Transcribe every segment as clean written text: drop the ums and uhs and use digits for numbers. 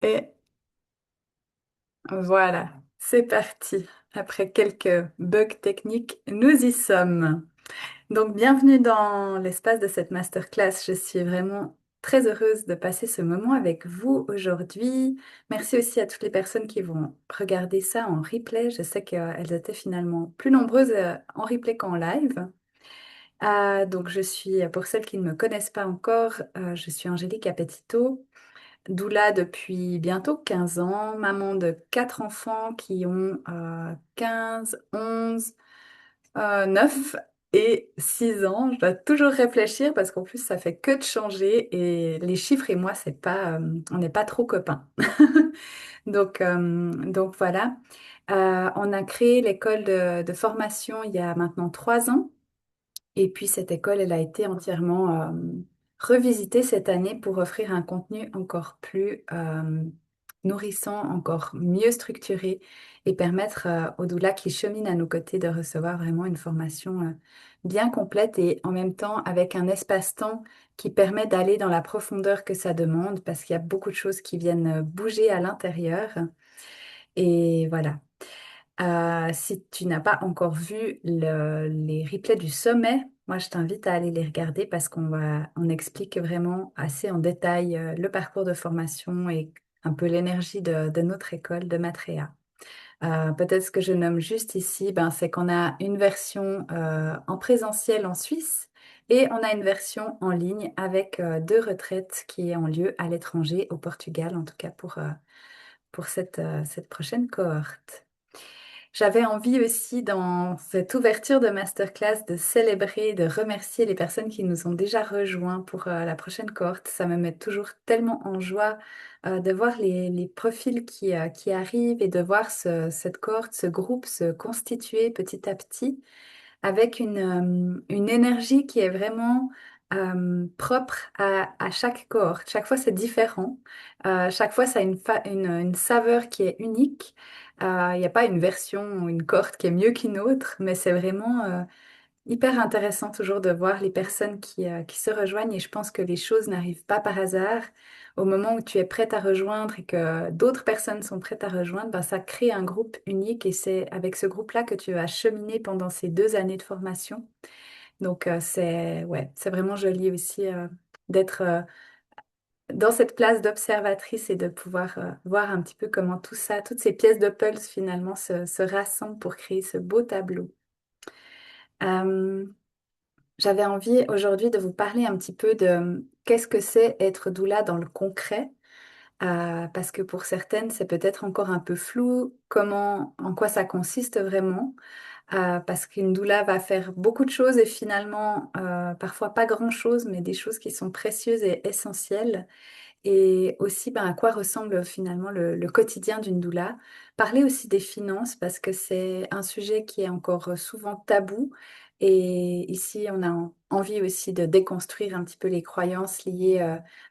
Et voilà, c'est parti. Après quelques bugs techniques, nous y sommes. Donc, bienvenue dans l'espace de cette masterclass. Je suis vraiment très heureuse de passer ce moment avec vous aujourd'hui. Merci aussi à toutes les personnes qui vont regarder ça en replay. Je sais qu'elles étaient finalement plus nombreuses en replay qu'en live. Donc, je suis, pour celles qui ne me connaissent pas encore, je suis Angélique Appetito. Doula depuis bientôt 15 ans, maman de quatre enfants qui ont 15, 11, 9 et 6 ans. Je dois toujours réfléchir parce qu'en plus, ça fait que de changer et les chiffres et moi, c'est pas, on n'est pas trop copains. Donc voilà. On a créé l'école de formation il y a maintenant 3 ans. Et puis cette école, elle a été entièrement revisitée cette année pour offrir un contenu encore plus nourrissant, encore mieux structuré et permettre aux doulas qui cheminent à nos côtés de recevoir vraiment une formation bien complète et en même temps avec un espace-temps qui permet d'aller dans la profondeur que ça demande parce qu'il y a beaucoup de choses qui viennent bouger à l'intérieur. Et voilà. Si tu n'as pas encore vu les replays du sommet, moi je t'invite à aller les regarder parce on explique vraiment assez en détail le parcours de formation et un peu l'énergie de notre école de Matrea. Peut-être ce que je nomme juste ici, ben, c'est qu'on a une version en présentiel en Suisse et on a une version en ligne avec deux retraites qui ont lieu à l'étranger, au Portugal en tout cas pour cette prochaine cohorte. J'avais envie aussi, dans cette ouverture de masterclass, de célébrer, de remercier les personnes qui nous ont déjà rejoints pour la prochaine cohorte. Ça me met toujours tellement en joie de voir les profils qui arrivent et de voir cette cohorte, ce groupe se constituer petit à petit avec une énergie qui est vraiment propre à chaque cohorte. Chaque fois, c'est différent. Chaque fois, ça a une saveur qui est unique. Il n'y a pas une version ou une cohorte qui est mieux qu'une autre, mais c'est vraiment hyper intéressant toujours de voir les personnes qui se rejoignent et je pense que les choses n'arrivent pas par hasard. Au moment où tu es prête à rejoindre et que d'autres personnes sont prêtes à rejoindre, ben, ça crée un groupe unique et c'est avec ce groupe-là que tu vas cheminer pendant ces 2 années de formation. Donc c'est ouais, c'est vraiment joli aussi d'être dans cette place d'observatrice et de pouvoir voir un petit peu comment tout ça, toutes ces pièces de puzzle finalement se rassemblent pour créer ce beau tableau. Euh, J'avais envie aujourd'hui de vous parler un petit peu de qu'est-ce que c'est être doula dans le concret, parce que pour certaines, c'est peut-être encore un peu flou, en quoi ça consiste vraiment, parce qu'une doula va faire beaucoup de choses et finalement, parfois pas grand-chose, mais des choses qui sont précieuses et essentielles. Et aussi, ben, à quoi ressemble finalement le quotidien d'une doula. Parler aussi des finances parce que c'est un sujet qui est encore souvent tabou. Et ici, on a envie aussi de déconstruire un petit peu les croyances liées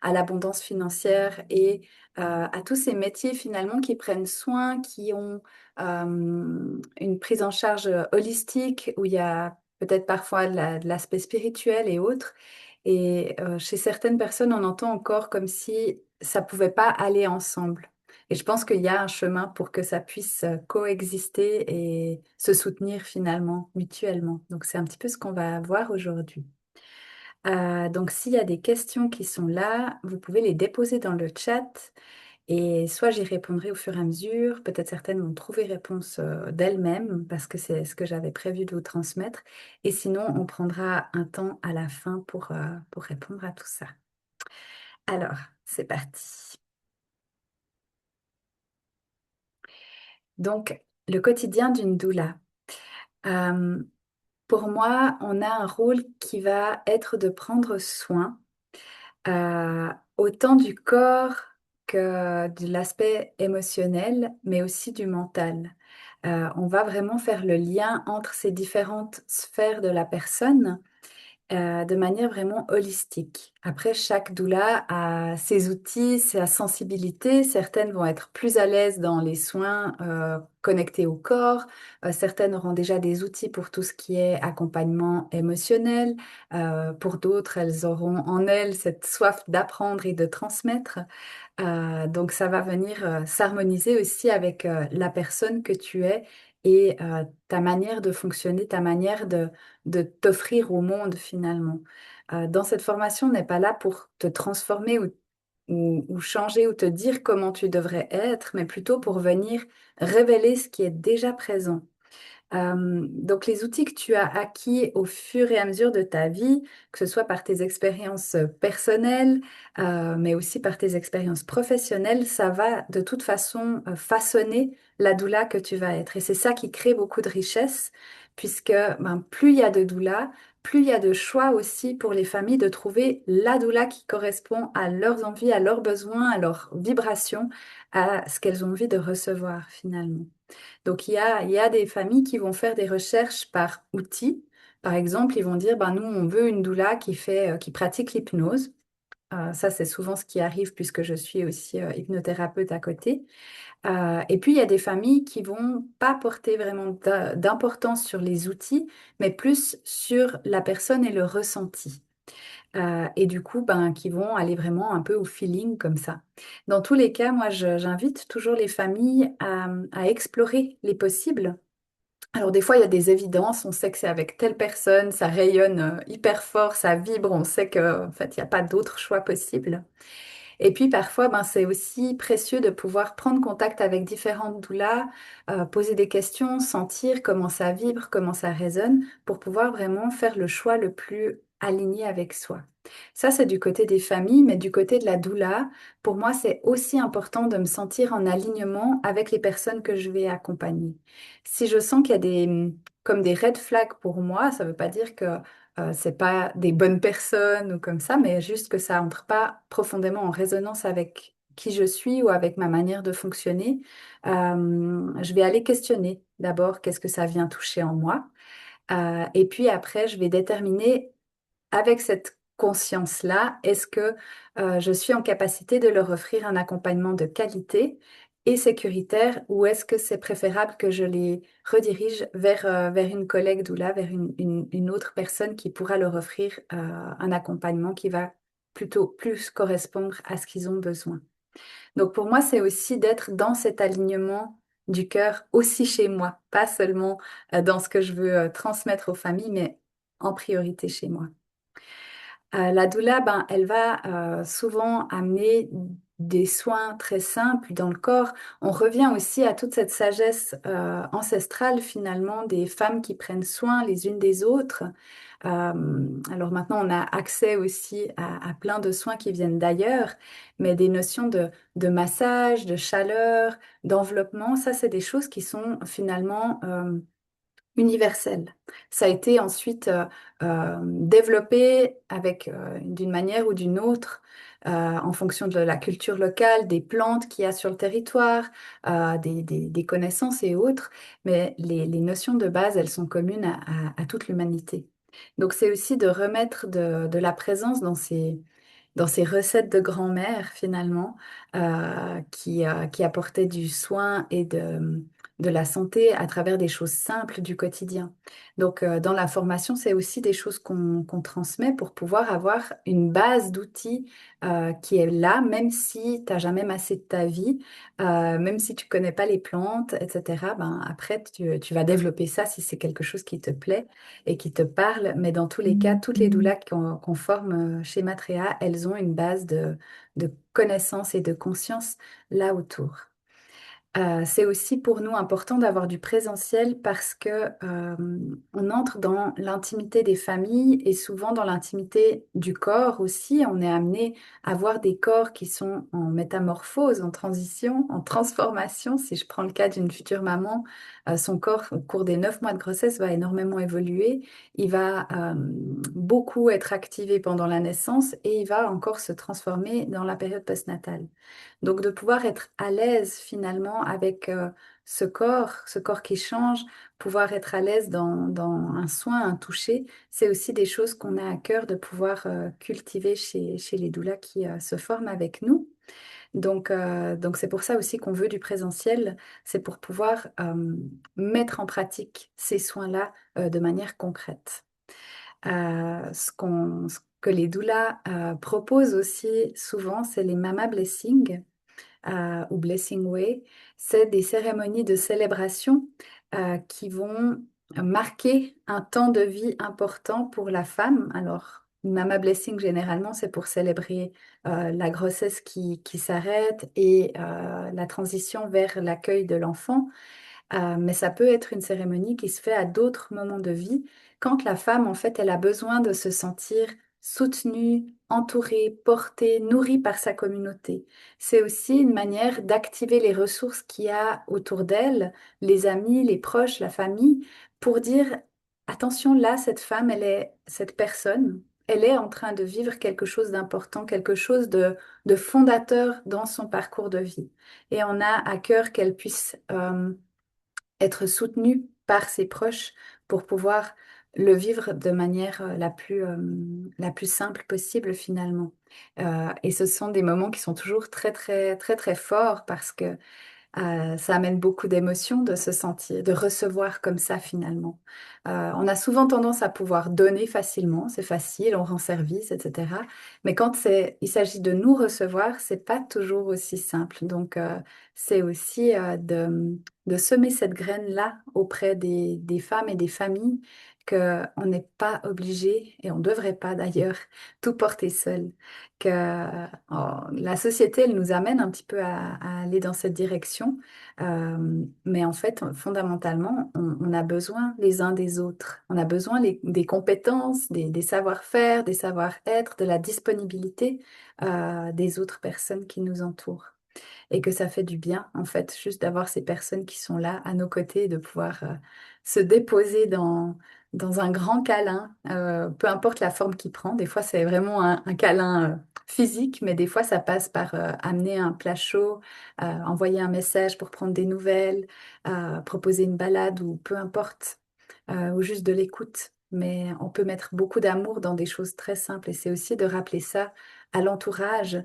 à l'abondance financière et à tous ces métiers finalement qui prennent soin, qui ont une prise en charge holistique où il y a peut-être parfois de l'aspect spirituel et autres. Et chez certaines personnes, on entend encore comme si ça pouvait pas aller ensemble. Et je pense qu'il y a un chemin pour que ça puisse coexister et se soutenir finalement mutuellement. Donc c'est un petit peu ce qu'on va voir aujourd'hui. Donc s'il y a des questions qui sont là, vous pouvez les déposer dans le chat et soit j'y répondrai au fur et à mesure, peut-être certaines vont trouver réponse d'elles-mêmes parce que c'est ce que j'avais prévu de vous transmettre. Et sinon, on prendra un temps à la fin pour répondre à tout ça. Alors, c'est parti. Donc, le quotidien d'une doula. Euh, pour moi, on a un rôle qui va être de prendre soin autant du corps que de l'aspect émotionnel, mais aussi du mental. On va vraiment faire le lien entre ces différentes sphères de la personne de manière vraiment holistique. Après, chaque doula a ses outils, sa sensibilité. Certaines vont être plus à l'aise dans les soins connectés au corps. Certaines auront déjà des outils pour tout ce qui est accompagnement émotionnel. Pour d'autres, elles auront en elles cette soif d'apprendre et de transmettre. Donc, ça va venir s'harmoniser aussi avec la personne que tu es et ta manière de fonctionner, ta manière de t'offrir au monde finalement. Dans cette formation, on n'est pas là pour te transformer ou changer ou te dire comment tu devrais être, mais plutôt pour venir révéler ce qui est déjà présent. Donc, les outils que tu as acquis au fur et à mesure de ta vie, que ce soit par tes expériences personnelles, mais aussi par tes expériences professionnelles, ça va de toute façon façonner la doula que tu vas être. Et c'est ça qui crée beaucoup de richesse, puisque ben, plus il y a de doula, plus il y a de choix aussi pour les familles de trouver la doula qui correspond à leurs envies, à leurs besoins, à leurs vibrations, à ce qu'elles ont envie de recevoir finalement. Donc, il y a des familles qui vont faire des recherches par outils. Par exemple, ils vont dire, ben, nous, on veut une doula qui pratique l'hypnose. Ça, c'est souvent ce qui arrive puisque je suis aussi hypnothérapeute à côté. Et puis, il y a des familles qui vont pas porter vraiment d'importance sur les outils, mais plus sur la personne et le ressenti. Et du coup, ben, qui vont aller vraiment un peu au feeling comme ça. Dans tous les cas, moi, j'invite toujours les familles à explorer les possibles. Alors des fois, il y a des évidences, on sait que c'est avec telle personne, ça rayonne hyper fort, ça vibre, on sait que en fait, il n'y a pas d'autre choix possible. Et puis parfois, ben, c'est aussi précieux de pouvoir prendre contact avec différentes doulas, poser des questions, sentir comment ça vibre, comment ça résonne, pour pouvoir vraiment faire le choix le plus aligné avec soi. Ça, c'est du côté des familles, mais du côté de la doula, pour moi, c'est aussi important de me sentir en alignement avec les personnes que je vais accompagner. Si je sens qu'il y a comme des red flags pour moi, ça ne veut pas dire que c'est pas des bonnes personnes ou comme ça, mais juste que ça entre pas profondément en résonance avec qui je suis ou avec ma manière de fonctionner. Je vais aller questionner d'abord qu'est-ce que ça vient toucher en moi. Et puis après, je vais déterminer avec cette conscience-là, est-ce que je suis en capacité de leur offrir un accompagnement de qualité et sécuritaire ou est-ce que c'est préférable que je les redirige vers une collègue doula, vers une autre personne qui pourra leur offrir un accompagnement qui va plutôt plus correspondre à ce qu'ils ont besoin. Donc pour moi, c'est aussi d'être dans cet alignement du cœur aussi chez moi, pas seulement dans ce que je veux transmettre aux familles, mais en priorité chez moi. La doula, ben, elle va souvent amener des soins très simples dans le corps. On revient aussi à toute cette sagesse ancestrale finalement des femmes qui prennent soin les unes des autres. Alors maintenant, on a accès aussi à plein de soins qui viennent d'ailleurs, mais des notions de massage, de chaleur, d'enveloppement, ça, c'est des choses qui sont finalement universel. Ça a été ensuite développé avec d'une manière ou d'une autre en fonction de la culture locale, des plantes qu'il y a sur le territoire, des connaissances et autres, mais les notions de base, elles sont communes à toute l'humanité. Donc c'est aussi de remettre de la présence dans ces recettes de grand-mère finalement, qui apportaient du soin et de la santé à travers des choses simples du quotidien. Donc, dans la formation, c'est aussi des choses qu'on transmet pour pouvoir avoir une base d'outils qui est là, même si tu n'as jamais massé de ta vie, même si tu connais pas les plantes, etc. Ben, après, tu vas développer ça si c'est quelque chose qui te plaît et qui te parle. Mais dans tous les cas, toutes les doulas qu'on forme chez Matrea, elles ont une base de connaissances et de conscience là autour. C'est aussi pour nous important d'avoir du présentiel parce que on entre dans l'intimité des familles et souvent dans l'intimité du corps aussi. On est amené à voir des corps qui sont en métamorphose, en transition, en transformation. Si je prends le cas d'une future maman, son corps au cours des 9 mois de grossesse va énormément évoluer. Il va beaucoup être activé pendant la naissance et il va encore se transformer dans la période postnatale. Donc de pouvoir être à l'aise finalement avec ce corps qui change, pouvoir être à l'aise dans un soin, un toucher, c'est aussi des choses qu'on a à cœur de pouvoir cultiver chez les doulas qui se forment avec nous. Donc c'est pour ça aussi qu'on veut du présentiel, c'est pour pouvoir mettre en pratique ces soins-là de manière concrète. Ce que les doulas proposent aussi souvent, c'est les Mama Blessing ou Blessing Way. C'est des cérémonies de célébration qui vont marquer un temps de vie important pour la femme. Alors, une Mama Blessing, généralement, c'est pour célébrer la grossesse qui s'arrête et la transition vers l'accueil de l'enfant. Mais ça peut être une cérémonie qui se fait à d'autres moments de vie, quand la femme, en fait, elle a besoin de se sentir soutenue, entourée, portée, nourrie par sa communauté. C'est aussi une manière d'activer les ressources qu'il y a autour d'elle, les amis, les proches, la famille, pour dire, attention, là, cette femme, cette personne, elle est en train de vivre quelque chose d'important, quelque chose de fondateur dans son parcours de vie. Et on a à cœur qu'elle puisse être soutenu par ses proches pour pouvoir le vivre de manière la plus simple possible finalement. Et ce sont des moments qui sont toujours très très très très forts parce que ça amène beaucoup d'émotions de se sentir, de recevoir comme ça finalement. On a souvent tendance à pouvoir donner facilement, c'est facile, on rend service, etc. Mais quand il s'agit de nous recevoir, c'est pas toujours aussi simple. Donc, c'est aussi de semer cette graine-là auprès des femmes et des familles qu'on n'est pas obligé, et on ne devrait pas d'ailleurs, tout porter seul que la société, elle nous amène un petit peu à aller dans cette direction. Mais en fait, fondamentalement, on a besoin les uns des autres. On a besoin des compétences, des savoir-faire, des savoir-être, de la disponibilité des autres personnes qui nous entourent. Et que ça fait du bien, en fait, juste d'avoir ces personnes qui sont là à nos côtés et de pouvoir se déposer dans un grand câlin, peu importe la forme qu'il prend. Des fois, c'est vraiment un câlin physique, mais des fois, ça passe par amener un plat chaud, envoyer un message pour prendre des nouvelles, proposer une balade ou peu importe, ou juste de l'écoute. Mais on peut mettre beaucoup d'amour dans des choses très simples et c'est aussi de rappeler ça à l'entourage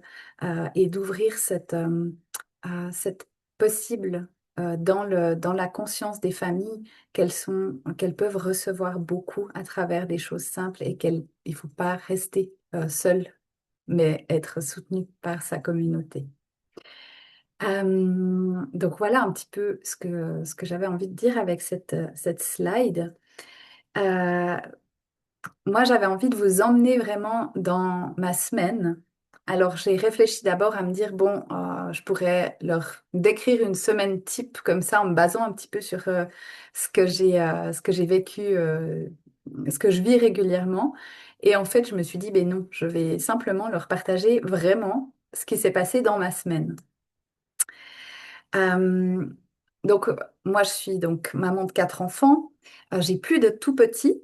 et d'ouvrir cette possible dans la conscience des familles qu'elles peuvent recevoir beaucoup à travers des choses simples et qu'il ne faut pas rester seul, mais être soutenu par sa communauté. Donc voilà un petit peu ce que j'avais envie de dire avec cette slide. Euh, Moi, j'avais envie de vous emmener vraiment dans ma semaine. Alors, j'ai réfléchi d'abord à me dire, bon, je pourrais leur décrire une semaine type comme ça en me basant un petit peu sur ce que j'ai vécu, ce que je vis régulièrement. Et en fait, je me suis dit, ben non, je vais simplement leur partager vraiment ce qui s'est passé dans ma semaine. Euh, Moi, je suis donc maman de 4 enfants. J'ai plus de tout petits.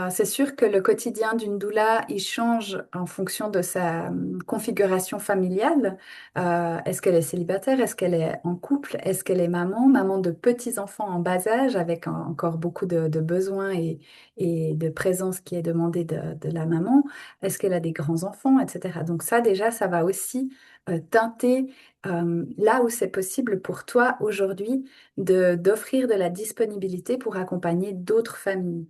C'est sûr que le quotidien d'une doula, il change en fonction de sa configuration familiale. Est-ce qu'elle est célibataire? Est-ce qu'elle est en couple? Est-ce qu'elle est maman? Maman de petits-enfants en bas âge avec encore beaucoup de besoins et de présence qui est demandée de la maman? Est-ce qu'elle a des grands-enfants, etc. Donc ça, déjà, ça va aussi teinter là où c'est possible pour toi aujourd'hui d'offrir de la disponibilité pour accompagner d'autres familles.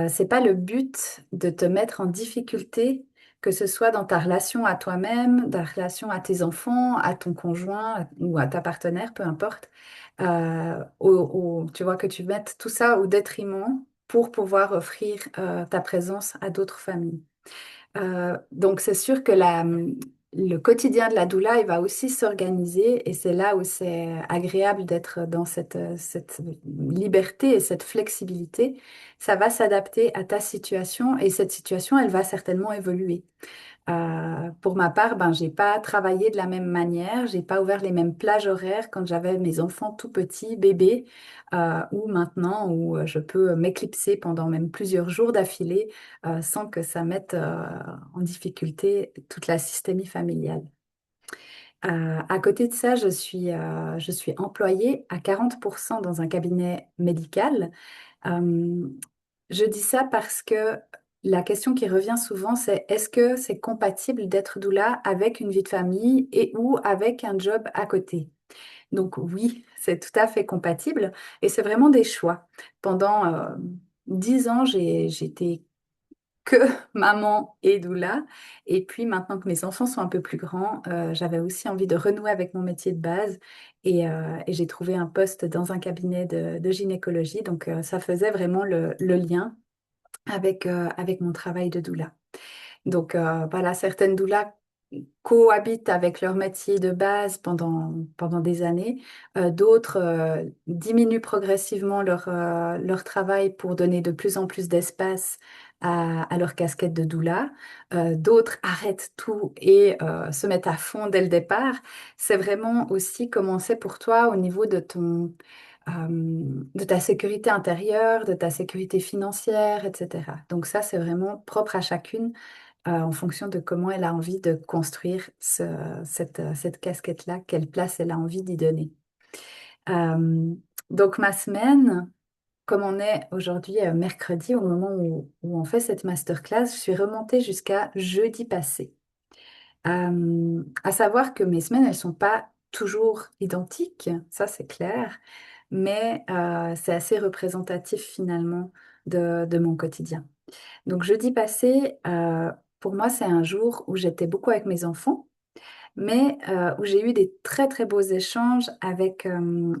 C'est pas le but de te mettre en difficulté, que ce soit dans ta relation à toi-même, ta relation à tes enfants, à ton conjoint ou à ta partenaire, peu importe. Tu vois, que tu mettes tout ça au détriment pour pouvoir offrir ta présence à d'autres familles. Donc, c'est sûr que le quotidien de la doula, il va aussi s'organiser et c'est là où c'est agréable d'être dans cette liberté et cette flexibilité. Ça va s'adapter à ta situation et cette situation, elle va certainement évoluer. Pour ma part, ben, j'ai pas travaillé de la même manière, j'ai pas ouvert les mêmes plages horaires quand j'avais mes enfants tout petits, bébés, ou maintenant où je peux m'éclipser pendant même plusieurs jours d'affilée sans que ça mette en difficulté toute la systémie familiale. À côté de ça, je suis employée à 40% dans un cabinet médical. Euh, je dis ça parce que la question qui revient souvent, c'est est-ce que c'est compatible d'être doula avec une vie de famille et ou avec un job à côté? Donc oui, c'est tout à fait compatible et c'est vraiment des choix. Pendant 10 ans, j'étais que maman et doula. Et puis maintenant que mes enfants sont un peu plus grands, j'avais aussi envie de renouer avec mon métier de base et j'ai trouvé un poste dans un cabinet de gynécologie. Donc ça faisait vraiment le lien avec mon travail de doula. Donc voilà, certaines doulas cohabitent avec leur métier de base pendant des années. D'autres diminuent progressivement leur travail pour donner de plus en plus d'espace à leur casquette de doula. D'autres arrêtent tout et se mettent à fond dès le départ. C'est vraiment aussi comment c'est pour toi au niveau de ta sécurité intérieure, de ta sécurité financière, etc. Donc ça, c'est vraiment propre à chacune en fonction de comment elle a envie de construire cette casquette-là, quelle place elle a envie d'y donner. Euh, donc ma semaine, comme on est aujourd'hui mercredi, au moment où on fait cette masterclass, je suis remontée jusqu'à jeudi passé. À savoir que mes semaines, elles sont pas toujours identiques, ça c'est clair, mais c'est assez représentatif finalement de mon quotidien. Donc jeudi passé, pour moi, c'est un jour où j'étais beaucoup avec mes enfants, mais où j'ai eu des très très beaux échanges avec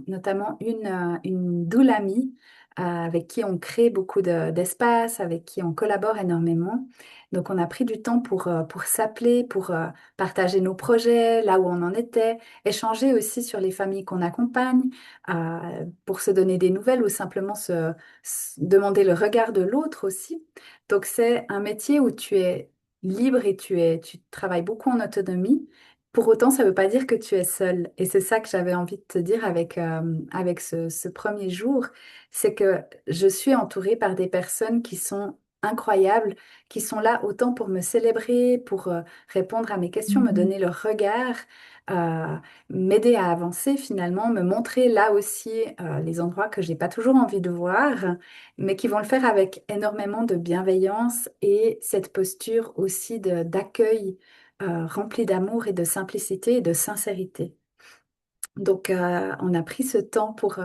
notamment une doule amie avec qui on crée beaucoup d'espace, avec qui on collabore énormément. Donc on a pris du temps pour s'appeler, pour partager nos projets, là où on en était, échanger aussi sur les familles qu'on accompagne, pour se donner des nouvelles ou simplement demander le regard de l'autre aussi. Donc c'est un métier où tu es libre et tu travailles beaucoup en autonomie. Pour autant, ça ne veut pas dire que tu es seul. Et c'est ça que j'avais envie de te dire avec ce premier jour, c'est que je suis entourée par des personnes qui sont incroyables, qui sont là autant pour me célébrer, pour répondre à mes questions, me donner leur regard, euh, m'aider à avancer finalement, me montrer là aussi les endroits que j'ai pas toujours envie de voir, mais qui vont le faire avec énormément de bienveillance et cette posture aussi d'accueil rempli d'amour et de simplicité et de sincérité. Donc, on a pris ce temps pour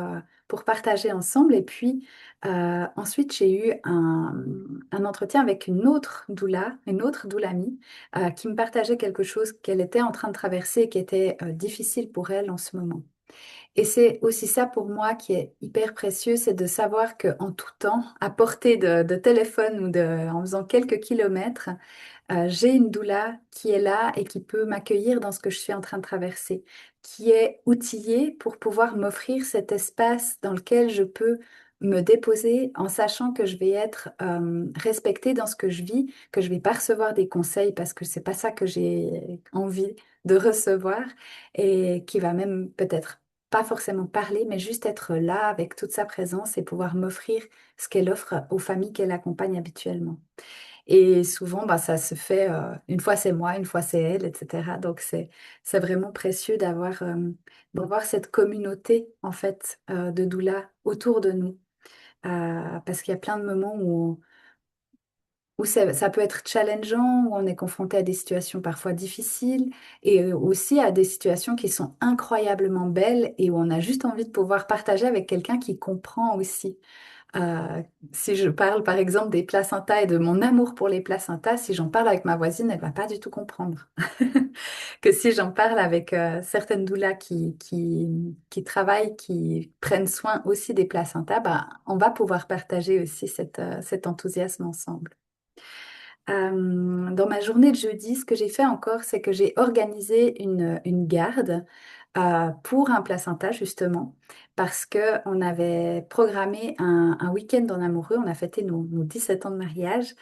partager ensemble. Et puis, ensuite, j'ai eu un entretien avec une autre doula, une autre doulami, qui me partageait quelque chose qu'elle était en train de traverser et qui était difficile pour elle en ce moment. Et c'est aussi ça pour moi qui est hyper précieux, c'est de savoir qu'en tout temps, à portée de téléphone ou en faisant quelques kilomètres, j'ai une doula qui est là et qui peut m'accueillir dans ce que je suis en train de traverser, qui est outillée pour pouvoir m'offrir cet espace dans lequel je peux me déposer en sachant que je vais être respectée dans ce que je vis, que je vais pas recevoir des conseils parce que c'est pas ça que j'ai envie de recevoir et qui va même peut-être pas forcément parler, mais juste être là avec toute sa présence et pouvoir m'offrir ce qu'elle offre aux familles qu'elle accompagne habituellement. Et souvent, bah, ça se fait, une fois c'est moi, une fois c'est elle, etc. Donc c'est vraiment précieux d'avoir cette communauté en fait de doula autour de nous. Parce qu'il y a plein de moments où ça peut être challengeant, où on est confronté à des situations parfois difficiles et aussi à des situations qui sont incroyablement belles et où on a juste envie de pouvoir partager avec quelqu'un qui comprend aussi. Euh, si je parle par exemple des placentas et de mon amour pour les placentas, si j'en parle avec ma voisine, elle va pas du tout comprendre. Que si j'en parle avec certaines doulas qui travaillent, qui prennent soin aussi des placentas, bah, on va pouvoir partager aussi cet enthousiasme ensemble. Dans ma journée de jeudi, ce que j'ai fait encore, c'est que j'ai organisé une garde pour un placenta, justement, parce qu'on avait programmé un week-end en amoureux. On a fêté nos 17 ans de mariage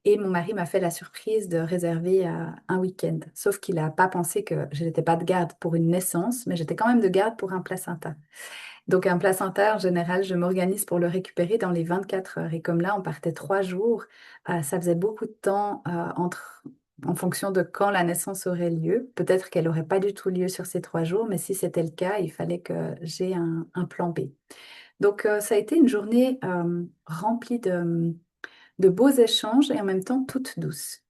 et mon mari m'a fait la surprise de réserver un week-end. Sauf qu'il n'a pas pensé que je n'étais pas de garde pour une naissance, mais j'étais quand même de garde pour un placenta. Donc un placenta, en général, je m'organise pour le récupérer dans les 24 heures. Et comme là, on partait 3 jours, ça faisait beaucoup de temps entre en fonction de quand la naissance aurait lieu. Peut-être qu'elle n'aurait pas du tout lieu sur ces 3 jours, mais si c'était le cas, il fallait que j'ai un plan B. Donc, ça a été une journée remplie de beaux échanges et en même temps toute douce.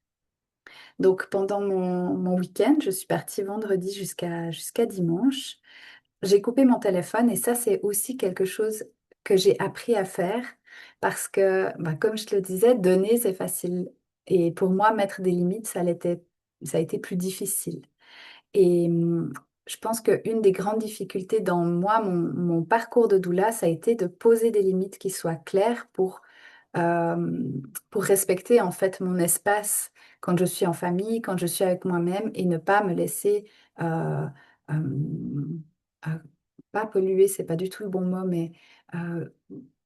Donc, pendant mon week-end, je suis partie vendredi jusqu'à dimanche. J'ai coupé mon téléphone et ça, c'est aussi quelque chose que j'ai appris à faire parce que, bah, comme je te le disais, donner, c'est facile. Et pour moi, mettre des limites, ça a été plus difficile. Et je pense qu'une des grandes difficultés dans moi, mon parcours de doula, ça a été de poser des limites qui soient claires euh, pour respecter en fait mon espace quand je suis en famille, quand je suis avec moi-même et ne pas me laisser euh, euh, euh, pas polluer, c'est pas du tout le bon mot, mais euh,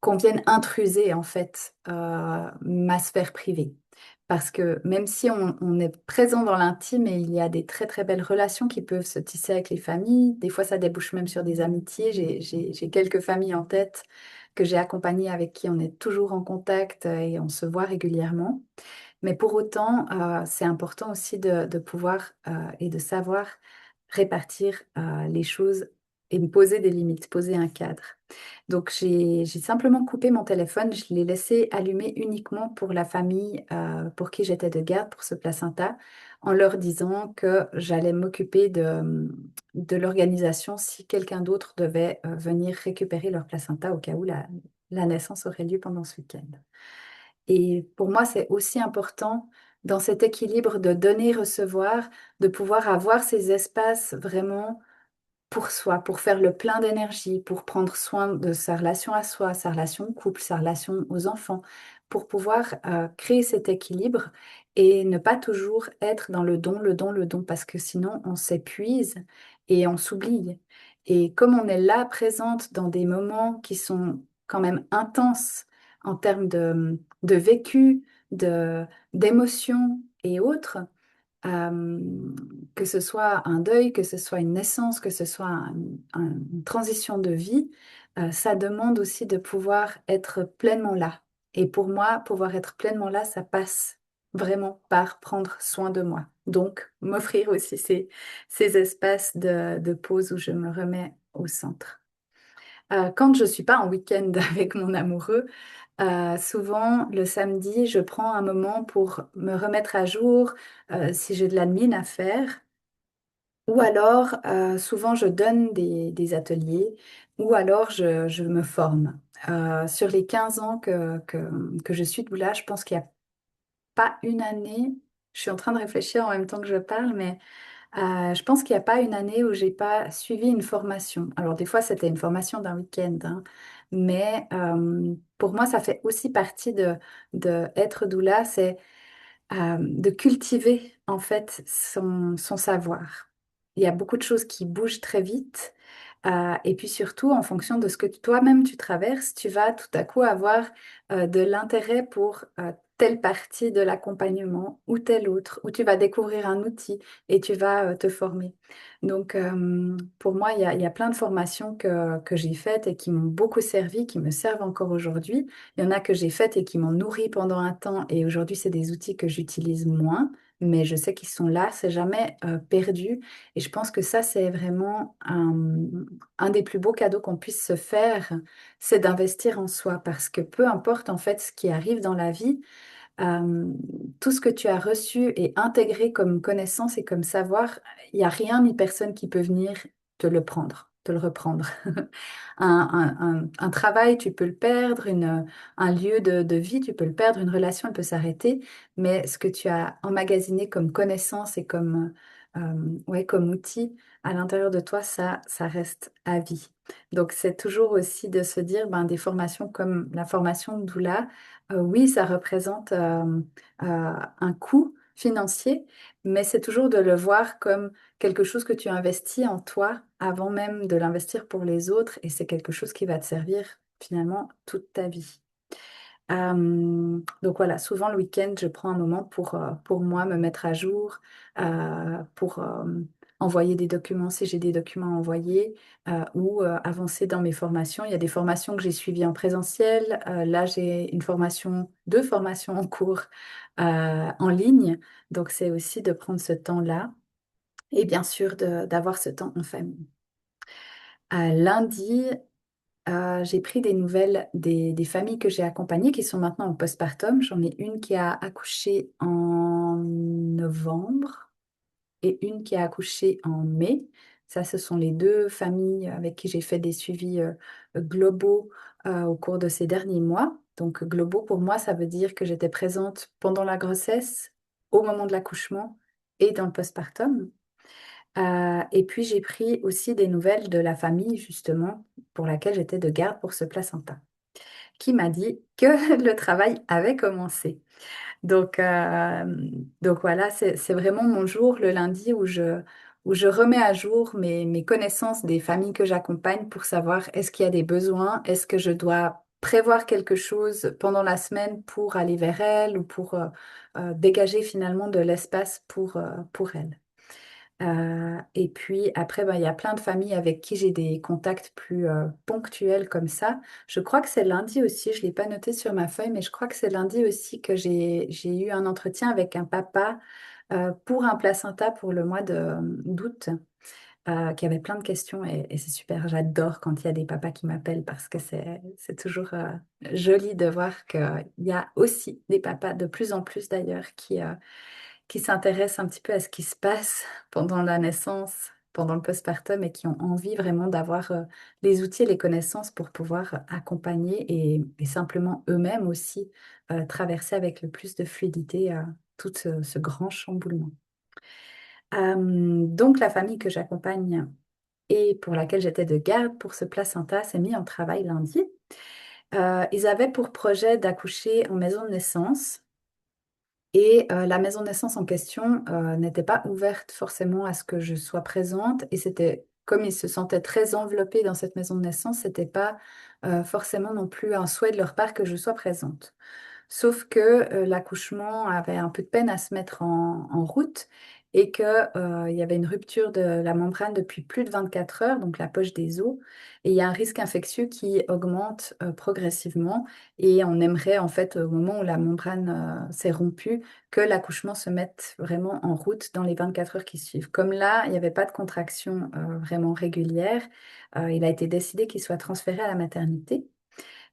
qu'on vienne intruser en fait ma sphère privée. Parce que même si on est présent dans l'intime et il y a des très très belles relations qui peuvent se tisser avec les familles, des fois ça débouche même sur des amitiés. J'ai quelques familles en tête que j'ai accompagnées avec qui on est toujours en contact et on se voit régulièrement. Mais pour autant, c'est important aussi de pouvoir et de savoir répartir les choses et me poser des limites, poser un cadre. Donc, j'ai simplement coupé mon téléphone, je l'ai laissé allumé uniquement pour la famille pour qui j'étais de garde pour ce placenta, en leur disant que j'allais m'occuper de l'organisation si quelqu'un d'autre devait venir récupérer leur placenta au cas où la naissance aurait lieu pendant ce week-end. Et pour moi, c'est aussi important dans cet équilibre de donner-recevoir, de pouvoir avoir ces espaces vraiment pour soi, pour faire le plein d'énergie, pour prendre soin de sa relation à soi, sa relation au couple, sa relation aux enfants, pour pouvoir créer cet équilibre et ne pas toujours être dans le don, le don, le don, parce que sinon on s'épuise et on s'oublie. Et comme on est là, présente dans des moments qui sont quand même intenses en termes de vécu, d'émotions et autres, euh, que ce soit un deuil, que ce soit une naissance, que ce soit une transition de vie, ça demande aussi de pouvoir être pleinement là. Et pour moi, pouvoir être pleinement là, ça passe vraiment par prendre soin de moi. Donc, m'offrir aussi ces espaces de pause où je me remets au centre. Quand je ne suis pas en week-end avec mon amoureux, souvent, le samedi, je prends un moment pour me remettre à jour si j'ai de l'admin à faire. Ou alors, souvent, je donne des ateliers ou alors je me forme. Sur les 15 ans que je suis doula, je pense qu'il n'y a pas une année, je suis en train de réfléchir en même temps que je parle, mais je pense qu'il n'y a pas une année où j'ai pas suivi une formation. Alors des fois, c'était une formation d'un week-end, hein, mais pour moi, ça fait aussi partie de être doula, c'est de cultiver en fait son savoir. Il y a beaucoup de choses qui bougent très vite. Et puis surtout, en fonction de ce que toi-même tu traverses, tu vas tout à coup avoir de l'intérêt pour telle partie de l'accompagnement ou telle autre, où tu vas découvrir un outil et tu vas te former. Donc, pour moi, il y a plein de formations que j'ai faites et qui m'ont beaucoup servi, qui me servent encore aujourd'hui. Il y en a que j'ai faites et qui m'ont nourri pendant un temps et aujourd'hui, c'est des outils que j'utilise moins, mais je sais qu'ils sont là, c'est jamais perdu. Et je pense que ça, c'est vraiment un des plus beaux cadeaux qu'on puisse se faire, c'est d'investir en soi parce que peu importe en fait ce qui arrive dans la vie, euh, tout ce que tu as reçu et intégré comme connaissance et comme savoir, il n'y a rien ni personne qui peut venir te le prendre, te le reprendre. Un travail, tu peux le perdre, un lieu de vie, tu peux le perdre, une relation, elle peut s'arrêter, mais ce que tu as emmagasiné comme connaissance et ouais, comme outil à l'intérieur de toi, ça reste à vie. Donc, c'est toujours aussi de se dire, ben, des formations comme la formation de doula, oui, ça représente un coût financier, mais c'est toujours de le voir comme quelque chose que tu investis en toi avant même de l'investir pour les autres, et c'est quelque chose qui va te servir finalement toute ta vie. Donc voilà, souvent le week-end, je prends un moment pour moi me mettre à jour, pour envoyer des documents si j'ai des documents à envoyer ou avancer dans mes formations. Il y a des formations que j'ai suivies en présentiel. Là, j'ai deux formations en cours en ligne. Donc, c'est aussi de prendre ce temps-là et bien sûr d'avoir ce temps en famille. Lundi, j'ai pris des nouvelles des familles que j'ai accompagnées qui sont maintenant en postpartum. J'en ai une qui a accouché en novembre et une qui a accouché en mai. Ça, ce sont les deux familles avec qui j'ai fait des suivis globaux au cours de ces derniers mois. Donc, globaux, pour moi, ça veut dire que j'étais présente pendant la grossesse, au moment de l'accouchement et dans le postpartum. Et puis, j'ai pris aussi des nouvelles de la famille, justement, pour laquelle j'étais de garde pour ce placenta, qui m'a dit que le travail avait commencé. Donc, euh, donc voilà, c'est vraiment mon jour le lundi où je remets à jour mes connaissances des familles que j'accompagne pour savoir est-ce qu'il y a des besoins, est-ce que je dois prévoir quelque chose pendant la semaine pour aller vers elles ou pour dégager finalement de l'espace pour elles. Et puis après, ben, il y a plein de familles avec qui j'ai des contacts plus ponctuels comme ça. Je crois que c'est lundi aussi, je ne l'ai pas noté sur ma feuille, mais je crois que c'est lundi aussi que j'ai eu un entretien avec un papa pour un placenta pour le mois d'août, qui avait plein de questions et c'est super. J'adore quand il y a des papas qui m'appellent parce que c'est toujours joli de voir qu'il y a aussi des papas, de plus en plus d'ailleurs, qui s'intéressent un petit peu à ce qui se passe pendant la naissance, pendant le postpartum et qui ont envie vraiment d'avoir les outils et les connaissances pour pouvoir accompagner et simplement eux-mêmes aussi traverser avec le plus de fluidité tout ce grand chamboulement. Donc la famille que j'accompagne et pour laquelle j'étais de garde pour ce placenta s'est mis en travail lundi. Ils avaient pour projet d'accoucher en maison de naissance. Et la maison de naissance en question n'était pas ouverte forcément à ce que je sois présente. Et c'était, comme ils se sentaient très enveloppés dans cette maison de naissance, c'était pas forcément non plus un souhait de leur part que je sois présente. Sauf que l'accouchement avait un peu de peine à se mettre en route et que, il y avait une rupture de la membrane depuis plus de 24 heures, donc la poche des os, et il y a un risque infectieux qui augmente progressivement et on aimerait en fait au moment où la membrane s'est rompue que l'accouchement se mette vraiment en route dans les 24 heures qui suivent. Comme là, il n'y avait pas de contraction vraiment régulière, il a été décidé qu'il soit transféré à la maternité.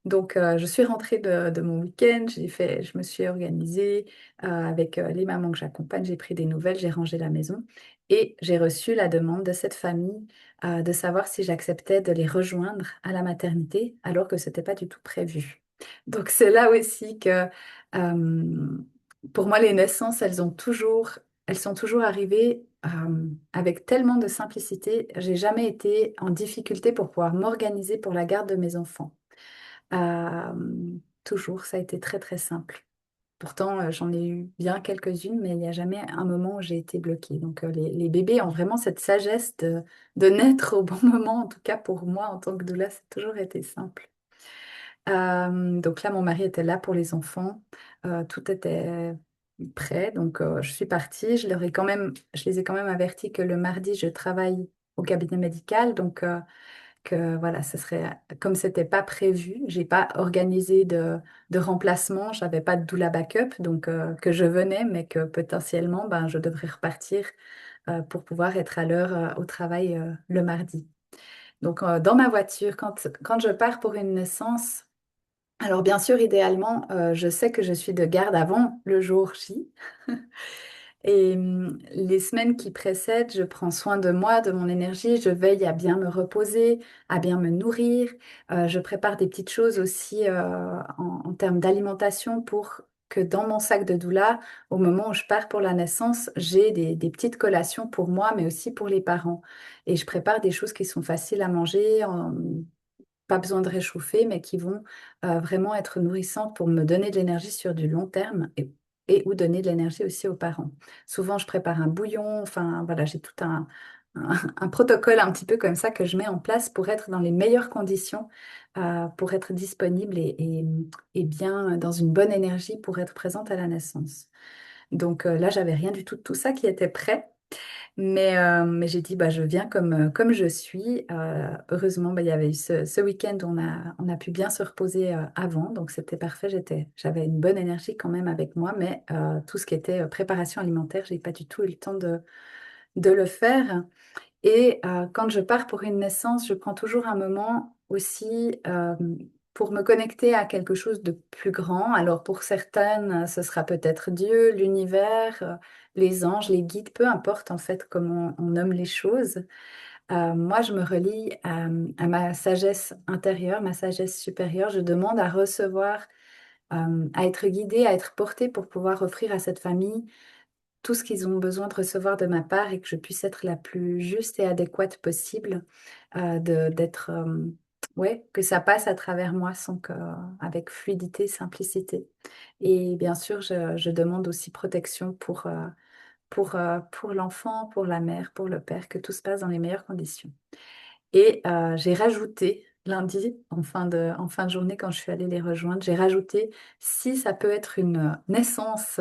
Donc, je suis rentrée de mon week-end, je me suis organisée avec les mamans que j'accompagne, j'ai pris des nouvelles, j'ai rangé la maison et j'ai reçu la demande de cette famille de savoir si j'acceptais de les rejoindre à la maternité alors que ce n'était pas du tout prévu. Donc, c'est là aussi que euh, pour moi, les naissances, elles sont toujours arrivées avec tellement de simplicité. J'ai jamais été en difficulté pour pouvoir m'organiser pour la garde de mes enfants. Euh, Toujours, ça a été très très simple. Pourtant, j'en ai eu bien quelques-unes, mais il n'y a jamais un moment où j'ai été bloquée. Donc, les bébés ont vraiment cette sagesse de naître au bon moment. En tout cas, pour moi, en tant que doula, ça a toujours été simple. Donc là, mon mari était là pour les enfants. Tout était prêt. Donc, je suis partie. Je les ai quand même avertis que le mardi, je travaille au cabinet médical. Donc, que voilà, ce serait comme c'était pas prévu, j'ai pas organisé de remplacement, j'avais pas de doula backup, donc que je venais, mais que potentiellement, ben, je devrais repartir pour pouvoir être à l'heure au travail le mardi. Donc dans ma voiture, quand je pars pour une naissance, alors bien sûr, idéalement, je sais que je suis de garde avant le jour J. Et les semaines qui précèdent, je prends soin de moi, de mon énergie, je veille à bien me reposer, à bien me nourrir. Je prépare des petites choses aussi en termes d'alimentation pour que dans mon sac de doula, au moment où je pars pour la naissance, j'ai des petites collations pour moi, mais aussi pour les parents. Et je prépare des choses qui sont faciles à manger, pas besoin de réchauffer, mais qui vont vraiment être nourrissantes pour me donner de l'énergie sur du long terme et ou donner de l'énergie aussi aux parents. Souvent, je prépare un bouillon, enfin voilà, j'ai tout un protocole un petit peu comme ça que je mets en place pour être dans les meilleures conditions, pour être disponible et bien dans une bonne énergie pour être présente à la naissance. Donc là, j'avais rien du tout de tout ça qui était prêt. Mais j'ai dit, bah, je viens comme je suis. Heureusement, bah, il y avait eu ce week-end où on a pu bien se reposer avant, donc c'était parfait. J'avais une bonne énergie quand même avec moi, mais tout ce qui était préparation alimentaire, j'ai pas du tout eu le temps de le faire. Et quand je pars pour une naissance, je prends toujours un moment aussi pour me connecter à quelque chose de plus grand. Alors pour certaines, ce sera peut-être Dieu, l'univers, les anges, les guides, peu importe en fait comment on nomme les choses. Moi, je me relie à ma sagesse intérieure, ma sagesse supérieure. Je demande à recevoir, à être guidée, à être portée pour pouvoir offrir à cette famille tout ce qu'ils ont besoin de recevoir de ma part et que je puisse être la plus juste et adéquate possible, d'être, ouais, que ça passe à travers moi avec fluidité, simplicité. Et bien sûr, je demande aussi protection pour l'enfant, pour la mère, pour le père, que tout se passe dans les meilleures conditions. Et j'ai rajouté lundi, en fin de journée, quand je suis allée les rejoindre, j'ai rajouté si ça peut être une naissance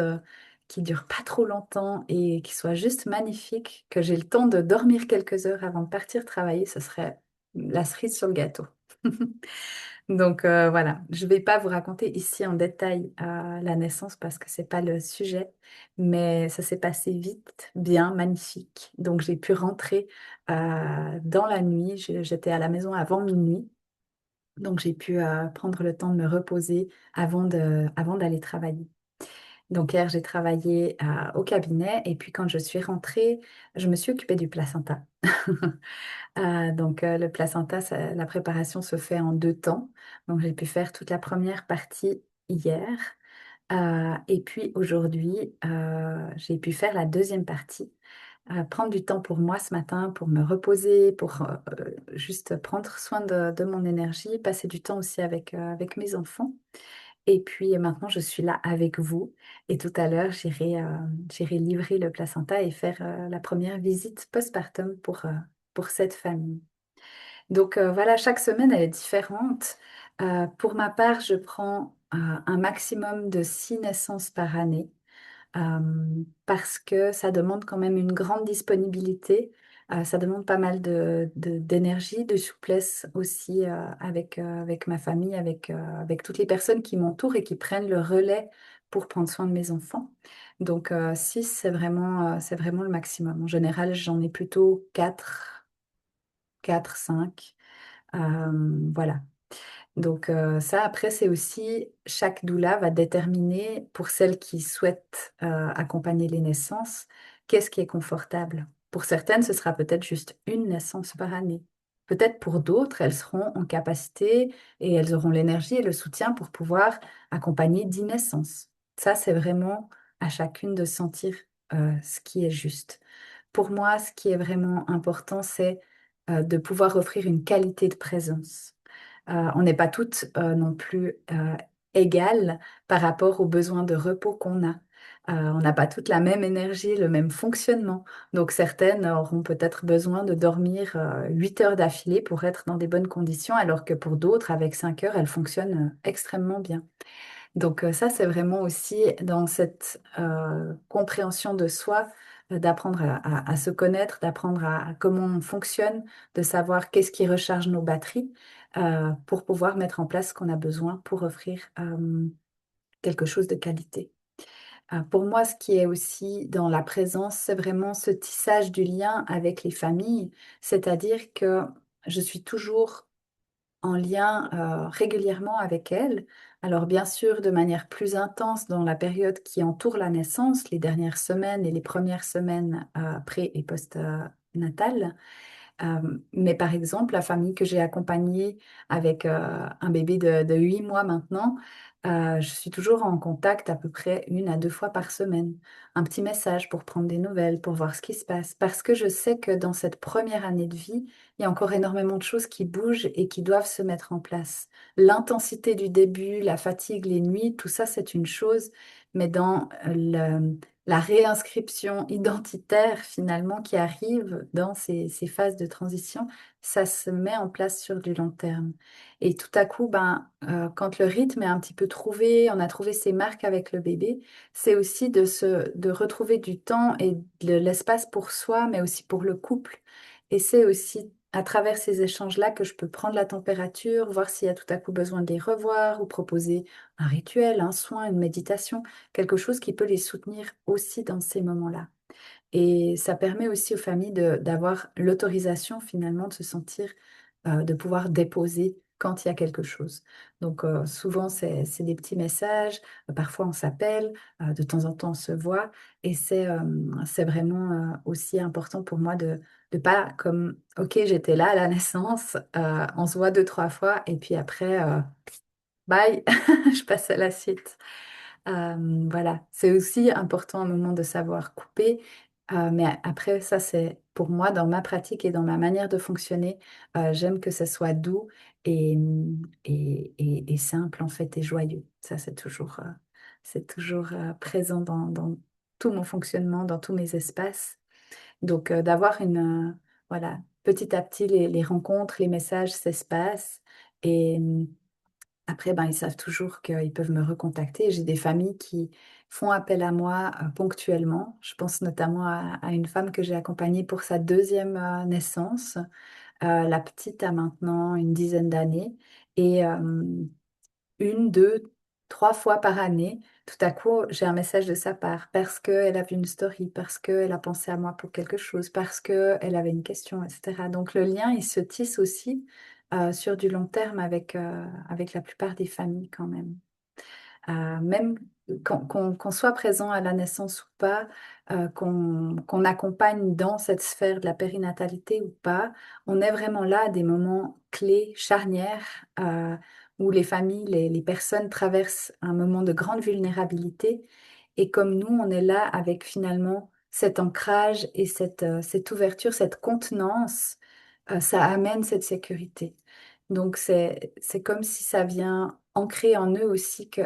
qui dure pas trop longtemps et qui soit juste magnifique, que j'ai le temps de dormir quelques heures avant de partir travailler, ce serait la cerise sur le gâteau. Donc voilà, je ne vais pas vous raconter ici en détail la naissance parce que c'est pas le sujet, mais ça s'est passé vite, bien, magnifique. Donc j'ai pu rentrer dans la nuit. J'étais à la maison avant minuit, donc j'ai pu prendre le temps de me reposer avant d'aller travailler. Donc hier j'ai travaillé au cabinet et puis quand je suis rentrée, je me suis occupée du placenta. Donc, le placenta, la préparation se fait en deux temps. Donc, j'ai pu faire toute la première partie hier. Et puis aujourd'hui, j'ai pu faire la deuxième partie. Prendre du temps pour moi ce matin, pour me reposer, pour juste prendre soin de mon énergie, passer du temps aussi avec mes enfants. Et puis maintenant, je suis là avec vous. Et tout à l'heure, j'irai livrer le placenta et faire la première visite postpartum pour cette famille. Donc voilà, chaque semaine, elle est différente. Pour ma part, je prends un maximum de 6 naissances par année euh, parce que ça demande quand même une grande disponibilité. Ça demande pas mal d'énergie, de souplesse aussi avec ma famille, avec toutes les personnes qui m'entourent et qui prennent le relais pour prendre soin de mes enfants. Donc 6, c'est vraiment le maximum. En général, j'en ai plutôt 4, 5. Voilà. Donc ça, après, c'est aussi, chaque doula va déterminer, pour celles qui souhaitent accompagner les naissances, qu'est-ce qui est confortable. Pour certaines, ce sera peut-être juste une naissance par année. Peut-être pour d'autres, elles seront en capacité et elles auront l'énergie et le soutien pour pouvoir accompagner 10 naissances. Ça, c'est vraiment à chacune de sentir ce qui est juste. Pour moi, ce qui est vraiment important, c'est de pouvoir offrir une qualité de présence. On n'est pas toutes non plus égales par rapport aux besoins de repos qu'on a. On n'a pas toutes la même énergie, le même fonctionnement. Donc certaines auront peut-être besoin de dormir 8 heures d'affilée pour être dans des bonnes conditions, alors que pour d'autres, avec 5 heures, elles fonctionnent extrêmement bien. Donc ça, c'est vraiment aussi dans cette compréhension de soi, d'apprendre à se connaître, d'apprendre à comment on fonctionne, de savoir qu'est-ce qui recharge nos batteries pour pouvoir mettre en place ce qu'on a besoin pour offrir quelque chose de qualité. Pour moi, ce qui est aussi dans la présence, c'est vraiment ce tissage du lien avec les familles, c'est-à-dire que je suis toujours en lien régulièrement avec elle. Alors bien sûr, de manière plus intense dans la période qui entoure la naissance, les dernières semaines et les premières semaines pré- et post-natales. Mais par exemple, la famille que j'ai accompagnée avec un bébé de 8 mois maintenant, je suis toujours en contact à peu près une à deux fois par semaine. Un petit message pour prendre des nouvelles, pour voir ce qui se passe. Parce que je sais que dans cette première année de vie, il y a encore énormément de choses qui bougent et qui doivent se mettre en place. L'intensité du début, la fatigue, les nuits, tout ça, c'est une chose. Mais dans la réinscription identitaire finalement qui arrive dans ces phases de transition, ça se met en place sur du long terme. Et tout à coup, quand le rythme est un petit peu trouvé, on a trouvé ses marques avec le bébé, c'est aussi de retrouver du temps et de l'espace pour soi, mais aussi pour le couple. Et c'est aussi à travers ces échanges-là que je peux prendre la température, voir s'il y a tout à coup besoin de les revoir ou proposer un rituel, un soin, une méditation, quelque chose qui peut les soutenir aussi dans ces moments-là. Et ça permet aussi aux familles d'avoir l'autorisation finalement de se sentir, de pouvoir déposer quand il y a quelque chose. Donc souvent c'est des petits messages, parfois on s'appelle, de temps en temps on se voit, et c'est vraiment aussi important pour moi de pas comme, ok j'étais là à la naissance, on se voit deux, trois fois, et puis après, bye, je passe à la suite. Voilà, c'est aussi important un moment de savoir couper. Mais après, ça, c'est pour moi, dans ma pratique et dans ma manière de fonctionner, j'aime que ce soit doux et, et simple, en fait, et joyeux. Ça, c'est toujours présent dans tout mon fonctionnement, dans tous mes espaces. Donc, d'avoir voilà, petit à petit, les rencontres, les messages s'espacent. Et après, ils savent toujours qu'ils peuvent me recontacter. J'ai des familles qui font appel à moi ponctuellement. Je pense notamment à une femme que j'ai accompagnée pour sa deuxième naissance. La petite a maintenant une dizaine d'années. Et une, deux, trois fois par année, tout à coup, j'ai un message de sa part parce qu'elle a vu une story, parce qu'elle a pensé à moi pour quelque chose, parce qu'elle avait une question, etc. Donc le lien, il se tisse aussi sur du long terme avec la plupart des familles quand même. Même qu'on soit présent à la naissance ou pas, qu'on accompagne dans cette sphère de la périnatalité ou pas, on est vraiment là à des moments clés, charnières, où les familles, les personnes traversent un moment de grande vulnérabilité. Et comme nous, on est là avec finalement cet ancrage et cette ouverture, cette contenance, ça amène cette sécurité. Donc, c'est comme si ça vient ancrer en eux aussi que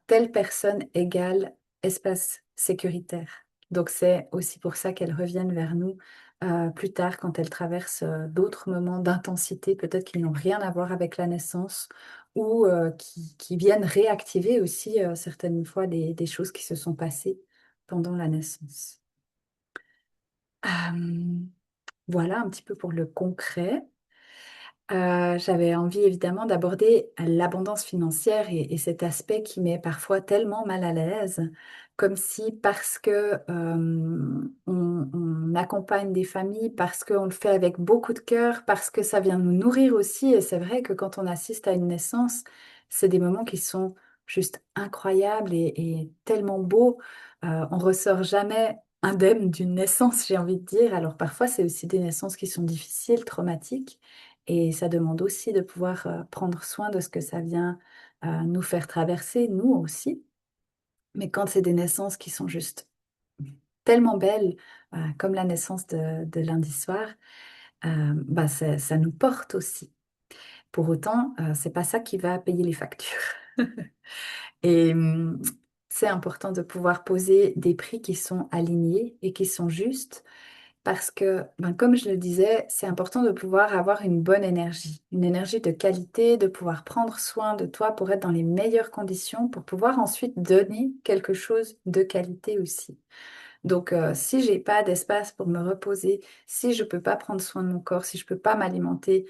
telle personne égale espace sécuritaire. Donc, c'est aussi pour ça qu'elles reviennent vers nous plus tard quand elles traversent d'autres moments d'intensité, peut-être qui n'ont rien à voir avec la naissance ou qui viennent réactiver aussi certaines fois des choses qui se sont passées pendant la naissance. Euh, voilà un petit peu pour le concret. J'avais envie évidemment d'aborder l'abondance financière et cet aspect qui met parfois tellement mal à l'aise, comme si parce que on accompagne des familles, parce qu'on le fait avec beaucoup de cœur, parce que ça vient nous nourrir aussi. Et c'est vrai que quand on assiste à une naissance, c'est des moments qui sont juste incroyables et tellement beaux. On ressort jamais indemne d'une naissance, j'ai envie de dire. Alors parfois, c'est aussi des naissances qui sont difficiles, traumatiques. Et ça demande aussi de pouvoir prendre soin de ce que ça vient nous faire traverser, nous aussi. Mais quand c'est des naissances qui sont juste tellement belles, comme la naissance de lundi soir, ça nous porte aussi. Pour autant, c'est pas ça qui va payer les factures. Et c'est important de pouvoir poser des prix qui sont alignés et qui sont justes. Parce que, comme je le disais, c'est important de pouvoir avoir une énergie de qualité, de pouvoir prendre soin de toi pour être dans les meilleures conditions, pour pouvoir ensuite donner quelque chose de qualité aussi. Donc, si j'ai pas d'espace pour me reposer, si je peux pas prendre soin de mon corps, si je peux pas m'alimenter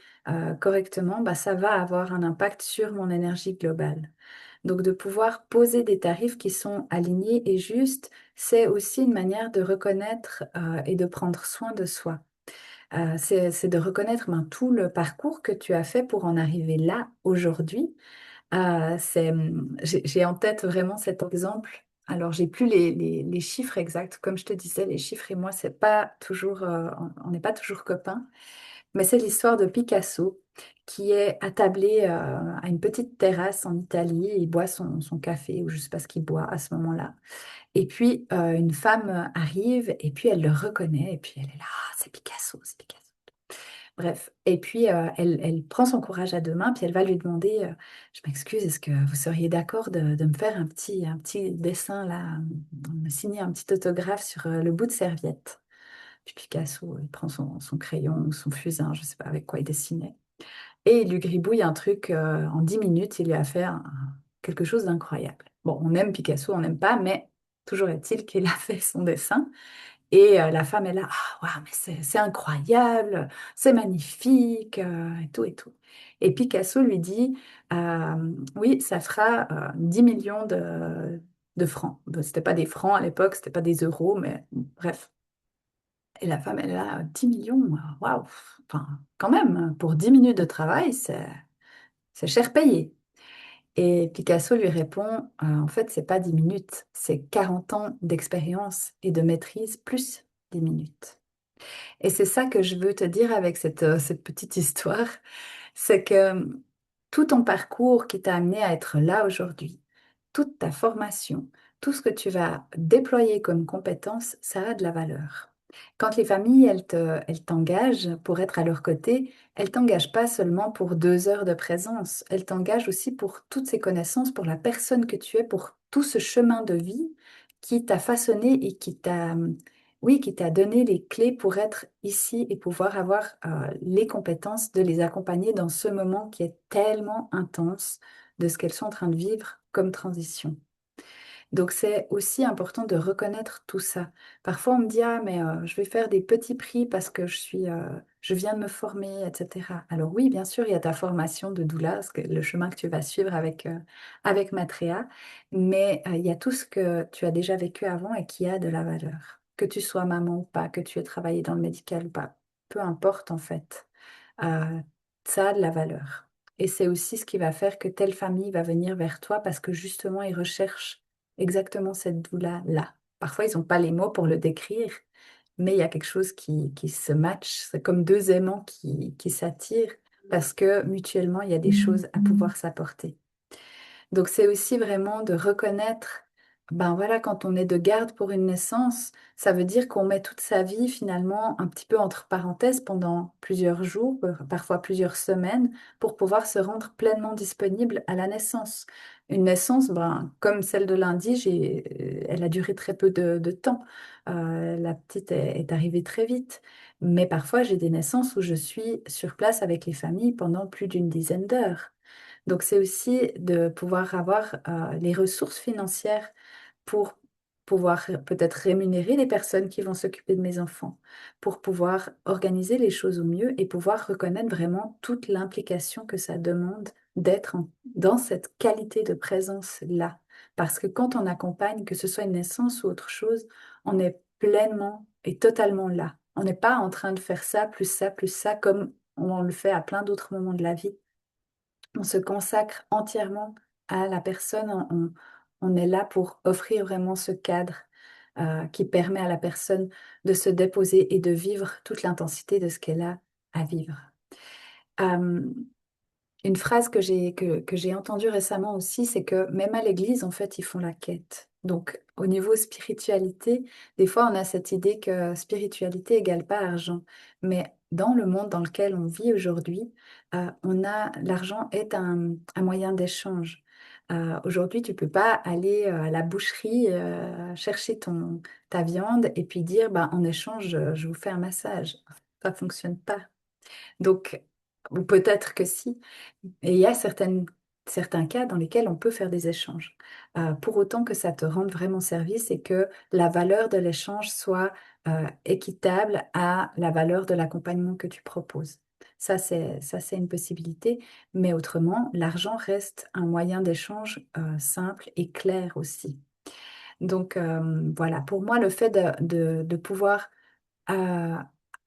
correctement, ça va avoir un impact sur mon énergie globale. Donc, de pouvoir poser des tarifs qui sont alignés et justes, c'est aussi une manière de reconnaître et de prendre soin de soi. C'est de reconnaître tout le parcours que tu as fait pour en arriver là aujourd'hui. J'ai en tête vraiment cet exemple. Alors, j'ai plus les chiffres exacts. Comme je te disais, les chiffres et moi, c'est pas toujours, on n'est pas toujours copains. Mais c'est l'histoire de Picasso qui est attablé à une petite terrasse en Italie. Il boit son café, ou je ne sais pas ce qu'il boit à ce moment-là. Et puis, une femme arrive et puis elle le reconnaît. Et puis, elle est là, ah, c'est Picasso, c'est Picasso. Bref, et puis elle prend son courage à deux mains, puis elle va lui demander, je m'excuse, est-ce que vous seriez d'accord de me faire un petit dessin là, me signer un petit autographe sur le bout de serviette? Puis Picasso, il prend son crayon ou son fusain, je ne sais pas avec quoi il dessinait, et il lui gribouille un truc en 10 minutes, il lui a fait quelque chose d'incroyable. Bon, on aime Picasso, on n'aime pas, mais toujours est-il qu'il a fait son dessin. Et la femme est là, ah, waouh, mais c'est incroyable, c'est magnifique, et tout et tout. Et Picasso lui dit, oui, ça fera 10 millions de francs. Bon, c'était pas des francs à l'époque, c'était pas des euros, mais bref. Et la femme, elle est là, 10 millions, waouh, enfin, quand même, pour 10 minutes de travail, c'est cher payé. Et Picasso lui répond, en fait, c'est pas 10 minutes, c'est 40 ans d'expérience et de maîtrise plus 10 minutes. Et c'est ça que je veux te dire avec cette petite histoire, c'est que tout ton parcours qui t'a amené à être là aujourd'hui, toute ta formation, tout ce que tu vas déployer comme compétences, ça a de la valeur. Quand les familles, elles t'engagent pour être à leur côté, elles t'engagent pas seulement pour 2 heures de présence, elles t'engagent aussi pour toutes ces connaissances, pour la personne que tu es, pour tout ce chemin de vie qui t'a façonné et oui, qui t'a donné les clés pour être ici et pouvoir avoir les compétences de les accompagner dans ce moment qui est tellement intense de ce qu'elles sont en train de vivre comme transition. Donc c'est aussi important de reconnaître tout ça. Parfois on me dit, ah mais je vais faire des petits prix parce que je viens de me former, etc. Alors oui, bien sûr, il y a ta formation de doula, le chemin que tu vas suivre avec Matrea, mais il y a tout ce que tu as déjà vécu avant et qui a de la valeur. Que tu sois maman ou pas, que tu aies travaillé dans le médical ou pas, peu importe en fait. Euh, Ça a de la valeur. Et c'est aussi ce qui va faire que telle famille va venir vers toi parce que justement, ils recherchent exactement cette douleur-là. Parfois, ils n'ont pas les mots pour le décrire, mais il y a quelque chose qui se match. C'est comme deux aimants qui s'attirent parce que mutuellement, il y a des choses à pouvoir s'apporter. Donc, c'est aussi vraiment de reconnaître, ben voilà, quand on est de garde pour une naissance, ça veut dire qu'on met toute sa vie finalement un petit peu entre parenthèses pendant plusieurs jours, parfois plusieurs semaines, pour pouvoir se rendre pleinement disponible à la naissance. Une naissance, ben, comme celle de lundi, elle a duré très peu de temps. La petite est arrivée très vite. Mais parfois, j'ai des naissances où je suis sur place avec les familles pendant plus d'une dizaine d'heures. Donc, c'est aussi de pouvoir avoir les ressources financières pour pouvoir peut-être rémunérer les personnes qui vont s'occuper de mes enfants, pour pouvoir organiser les choses au mieux et pouvoir reconnaître vraiment toute l'implication que ça demande d'être dans cette qualité de présence-là. Parce que quand on accompagne, que ce soit une naissance ou autre chose, on est pleinement et totalement là. On n'est pas en train de faire ça, plus ça, comme on le fait à plein d'autres moments de la vie. On se consacre entièrement à la personne. On est là pour offrir vraiment ce cadre qui permet à la personne de se déposer et de vivre toute l'intensité de ce qu'elle a à vivre. Euh, une phrase que j'ai entendue récemment aussi, c'est que même à l'église, en fait, ils font la quête. Donc, au niveau spiritualité, des fois, on a cette idée que spiritualité égale pas argent. Mais dans le monde dans lequel on vit aujourd'hui, l'argent est un moyen d'échange. Aujourd'hui, tu peux pas aller à la boucherie chercher ta viande et puis dire, bah, en échange, je vous fais un massage. Ça fonctionne pas. Donc, ou peut-être que si. Et il y a certains cas dans lesquels on peut faire des échanges. Pour autant que ça te rende vraiment service et que la valeur de l'échange soit équitable à la valeur de l'accompagnement que tu proposes. Ça, c'est une possibilité. Mais autrement, l'argent reste un moyen d'échange simple et clair aussi. Donc, voilà, pour moi, le fait de pouvoir euh,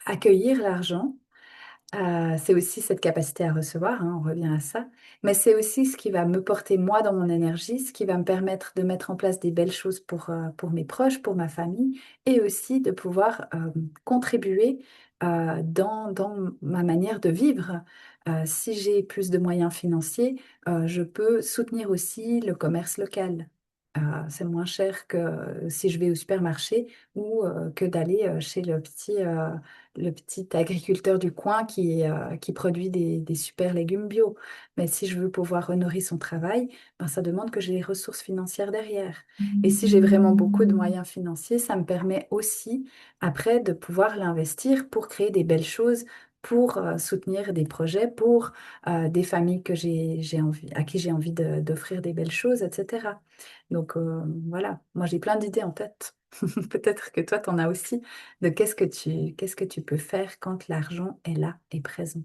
accueillir l'argent, c'est aussi cette capacité à recevoir, hein, on revient à ça, mais c'est aussi ce qui va me porter moi dans mon énergie, ce qui va me permettre de mettre en place des belles choses pour mes proches, pour ma famille, et aussi de pouvoir contribuer dans ma manière de vivre. Si j'ai plus de moyens financiers, je peux soutenir aussi le commerce local. C'est moins cher que si je vais au supermarché ou que d'aller chez le petit agriculteur du coin qui produit des super légumes bio. Mais si je veux pouvoir honorer son travail, ben, ça demande que j'ai les ressources financières derrière. Et si j'ai vraiment beaucoup de moyens financiers, ça me permet aussi après de pouvoir l'investir pour créer des belles choses, pour soutenir des projets, pour des familles j'ai envie, à qui j'ai envie d'offrir des belles choses, etc. Donc voilà, moi j'ai plein d'idées en tête. Peut-être que toi, tu en as aussi de qu'est-ce que tu peux faire quand l'argent est là et présent.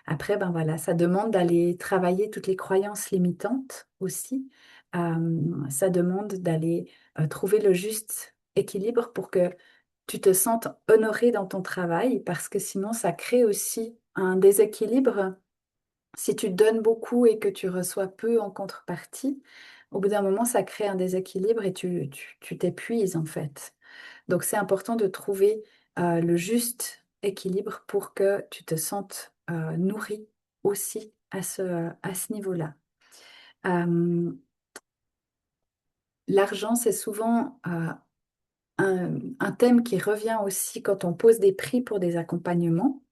Après, ben voilà, ça demande d'aller travailler toutes les croyances limitantes aussi. Ça demande d'aller trouver le juste équilibre pour que tu te sentes honoré dans ton travail, parce que sinon, ça crée aussi un déséquilibre. Si tu donnes beaucoup et que tu reçois peu en contrepartie, au bout d'un moment, ça crée un déséquilibre et tu t'épuises en fait. Donc, c'est important de trouver le juste équilibre pour que tu te sentes nourri aussi à ce niveau-là. Euh, L'argent, c'est souvent un thème qui revient aussi quand on pose des prix pour des accompagnements.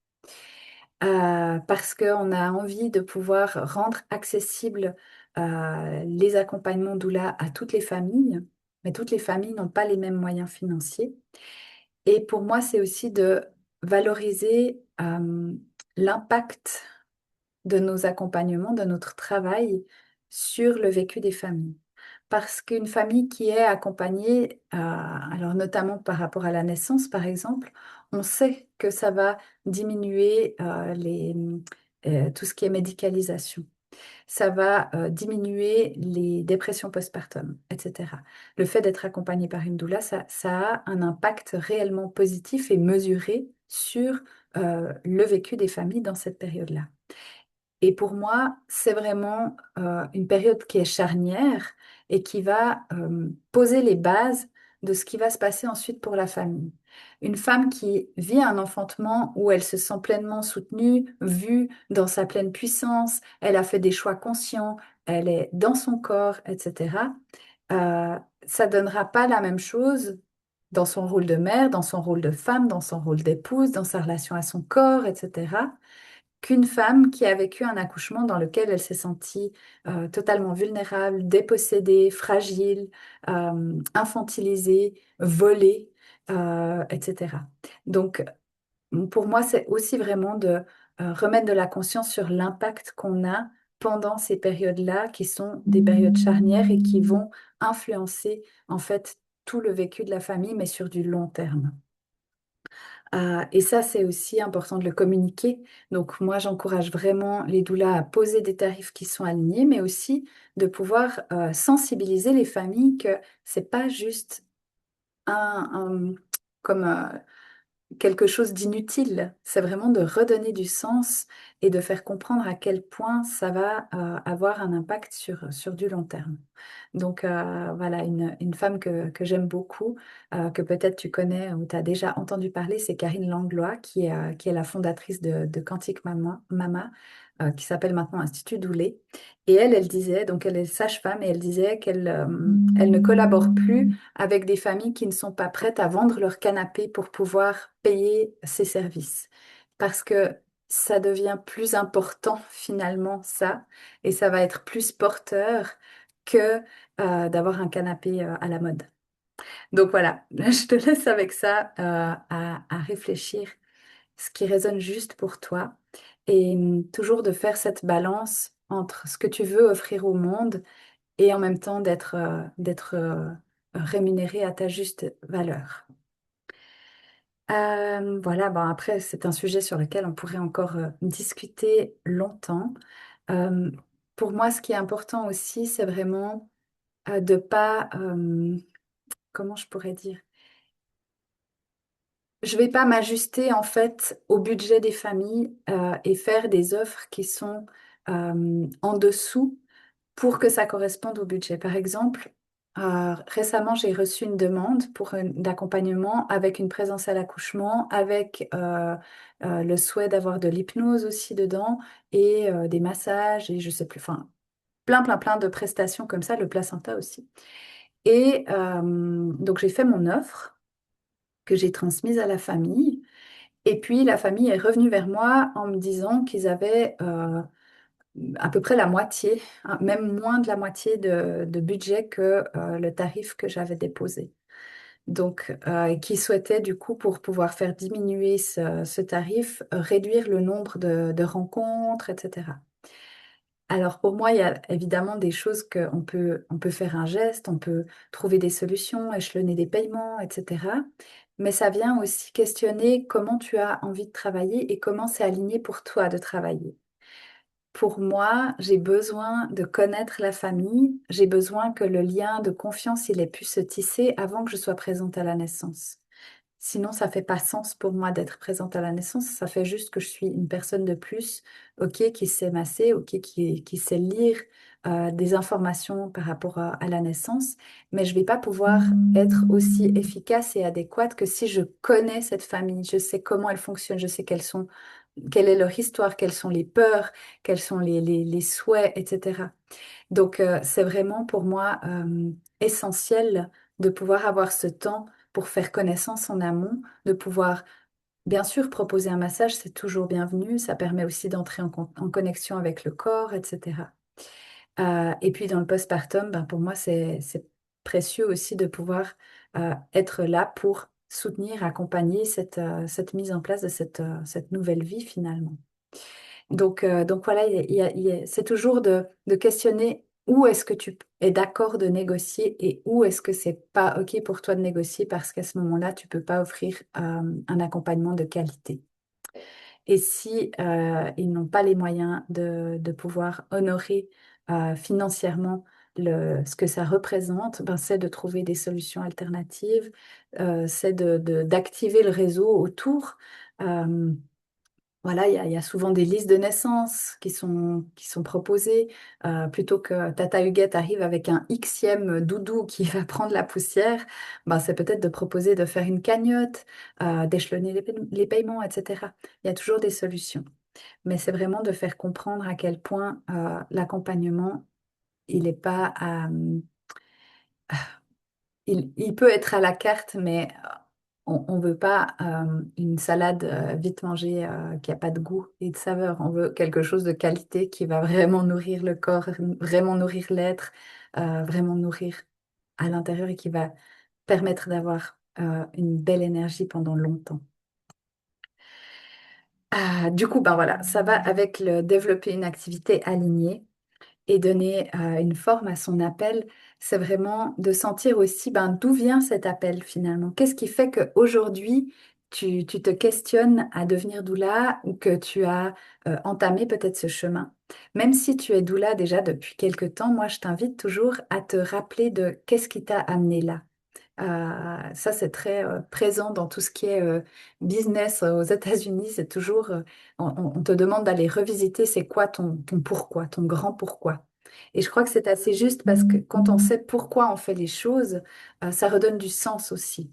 Parce qu'on a envie de pouvoir rendre accessibles les accompagnements doula à toutes les familles, mais toutes les familles n'ont pas les mêmes moyens financiers. Et pour moi, c'est aussi de valoriser l'impact de nos accompagnements, de notre travail sur le vécu des familles. Parce qu'une famille qui est accompagnée, alors notamment par rapport à la naissance, par exemple, on sait que ça va diminuer tout ce qui est médicalisation. Ça va diminuer les dépressions postpartum, etc. Le fait d'être accompagné par une doula, ça a un impact réellement positif et mesuré sur le vécu des familles dans cette période-là. Et pour moi, c'est vraiment une période qui est charnière et qui va poser les bases de ce qui va se passer ensuite pour la famille. Une femme qui vit un enfantement où elle se sent pleinement soutenue, vue dans sa pleine puissance, elle a fait des choix conscients, elle est dans son corps, etc. Ça donnera pas la même chose dans son rôle de mère, dans son rôle de femme, dans son rôle d'épouse, dans sa relation à son corps, etc., qu'une femme qui a vécu un accouchement dans lequel elle s'est sentie totalement vulnérable, dépossédée, fragile, infantilisée, volée, etc. Donc, pour moi, c'est aussi vraiment de remettre de la conscience sur l'impact qu'on a pendant ces périodes-là, qui sont des périodes charnières et qui vont influencer en fait tout le vécu de la famille, mais sur du long terme. Et ça, c'est aussi important de le communiquer. Donc, moi, j'encourage vraiment les doulas à poser des tarifs qui sont alignés, mais aussi de pouvoir sensibiliser les familles que c'est pas juste comme quelque chose d'inutile. C'est vraiment de redonner du sens et de faire comprendre à quel point ça va avoir un impact sur du long terme. Donc voilà, une femme que j'aime beaucoup, que peut-être tu connais ou tu as déjà entendu parler, c'est Karine Langlois, qui est la fondatrice de Quantique Mama, qui s'appelle maintenant Institut Doulé. Et elle disait, donc elle est sage-femme, et elle disait elle ne collabore plus avec des familles qui ne sont pas prêtes à vendre leur canapé pour pouvoir payer ses services. Parce que ça devient plus important finalement ça, et ça va être plus porteur que d'avoir un canapé à la mode. Donc voilà, je te laisse avec ça à réfléchir ce qui résonne juste pour toi et toujours de faire cette balance entre ce que tu veux offrir au monde et en même temps d'être rémunéré à ta juste valeur. Voilà, bon, après, c'est un sujet sur lequel on pourrait encore discuter longtemps. Euh, pour moi, ce qui est important aussi, c'est vraiment de pas, comment je pourrais dire, je vais pas m'ajuster en fait au budget des familles et faire des offres qui sont en dessous pour que ça corresponde au budget. Par exemple, récemment, j'ai reçu une demande d'accompagnement avec une présence à l'accouchement, avec le souhait d'avoir de l'hypnose aussi dedans et des massages et je sais plus, enfin, plein de prestations comme ça, le placenta aussi. Et donc j'ai fait mon offre que j'ai transmise à la famille. Et puis la famille est revenue vers moi en me disant qu'ils avaient à peu près la moitié, hein, même moins de la moitié de budget que le tarif que j'avais déposé. Donc, qui souhaitait du coup, pour pouvoir faire diminuer ce tarif, réduire le nombre de rencontres, etc. Alors pour moi, il y a évidemment des choses on peut faire un geste, on peut trouver des solutions, échelonner des paiements, etc. Mais ça vient aussi questionner comment tu as envie de travailler et comment c'est aligné pour toi de travailler. Pour moi, j'ai besoin de connaître la famille, j'ai besoin que le lien de confiance il ait pu se tisser avant que je sois présente à la naissance. Sinon, ça fait pas sens pour moi d'être présente à la naissance. Ça fait juste que je suis une personne de plus, ok, qui sait masser, ok, qui sait lire des informations par rapport à la naissance, mais je vais pas pouvoir être aussi efficace et adéquate que si je connais cette famille, je sais comment elle fonctionne, je sais quelle est leur histoire, quelles sont les peurs, quels sont les souhaits, etc. Donc, c'est vraiment pour moi essentiel de pouvoir avoir ce temps pour faire connaissance en amont, de pouvoir, bien sûr, proposer un massage, c'est toujours bienvenu. Ça permet aussi d'entrer en connexion avec le corps, etc. Et puis, dans le postpartum, ben, pour moi, c'est précieux aussi de pouvoir être là pour soutenir, accompagner cette mise en place de cette nouvelle vie finalement. Donc voilà, c'est toujours de questionner où est-ce que tu es d'accord de négocier et où est-ce que c'est pas OK pour toi de négocier parce qu'à ce moment-là, tu peux pas offrir un accompagnement de qualité. Et si ils n'ont pas les moyens de pouvoir honorer financièrement ce que ça représente, ben, c'est de trouver des solutions alternatives, c'est d'activer le réseau autour. Euh, voilà, il y a souvent des listes de naissance qui sont proposées. Plutôt que Tata Huguette arrive avec un Xème doudou qui va prendre la poussière, ben, c'est peut-être de proposer de faire une cagnotte, d'échelonner les paiements, etc. Il y a toujours des solutions. Mais c'est vraiment de faire comprendre à quel point l'accompagnement, il est pas il peut être à la carte, mais on ne veut pas une salade vite mangée qui n'a pas de goût et de saveur. On veut quelque chose de qualité qui va vraiment nourrir le corps, vraiment nourrir l'être, vraiment nourrir à l'intérieur et qui va permettre d'avoir une belle énergie pendant longtemps. Du coup, ben voilà, ça va avec le développer une activité alignée et donner une forme à son appel, c'est vraiment de sentir aussi ben, d'où vient cet appel finalement. Qu'est-ce qui fait qu'aujourd'hui, tu te questionnes à devenir doula ou que tu as entamé peut-être ce chemin. Même si tu es doula déjà depuis quelque temps, moi je t'invite toujours à te rappeler de qu'est-ce qui t'a amené là. Ça, c'est très présent dans tout ce qui est business aux États-Unis. C'est toujours, on te demande d'aller revisiter c'est quoi ton pourquoi, ton grand pourquoi. Et je crois que c'est assez juste parce que quand on sait pourquoi on fait les choses, ça redonne du sens aussi.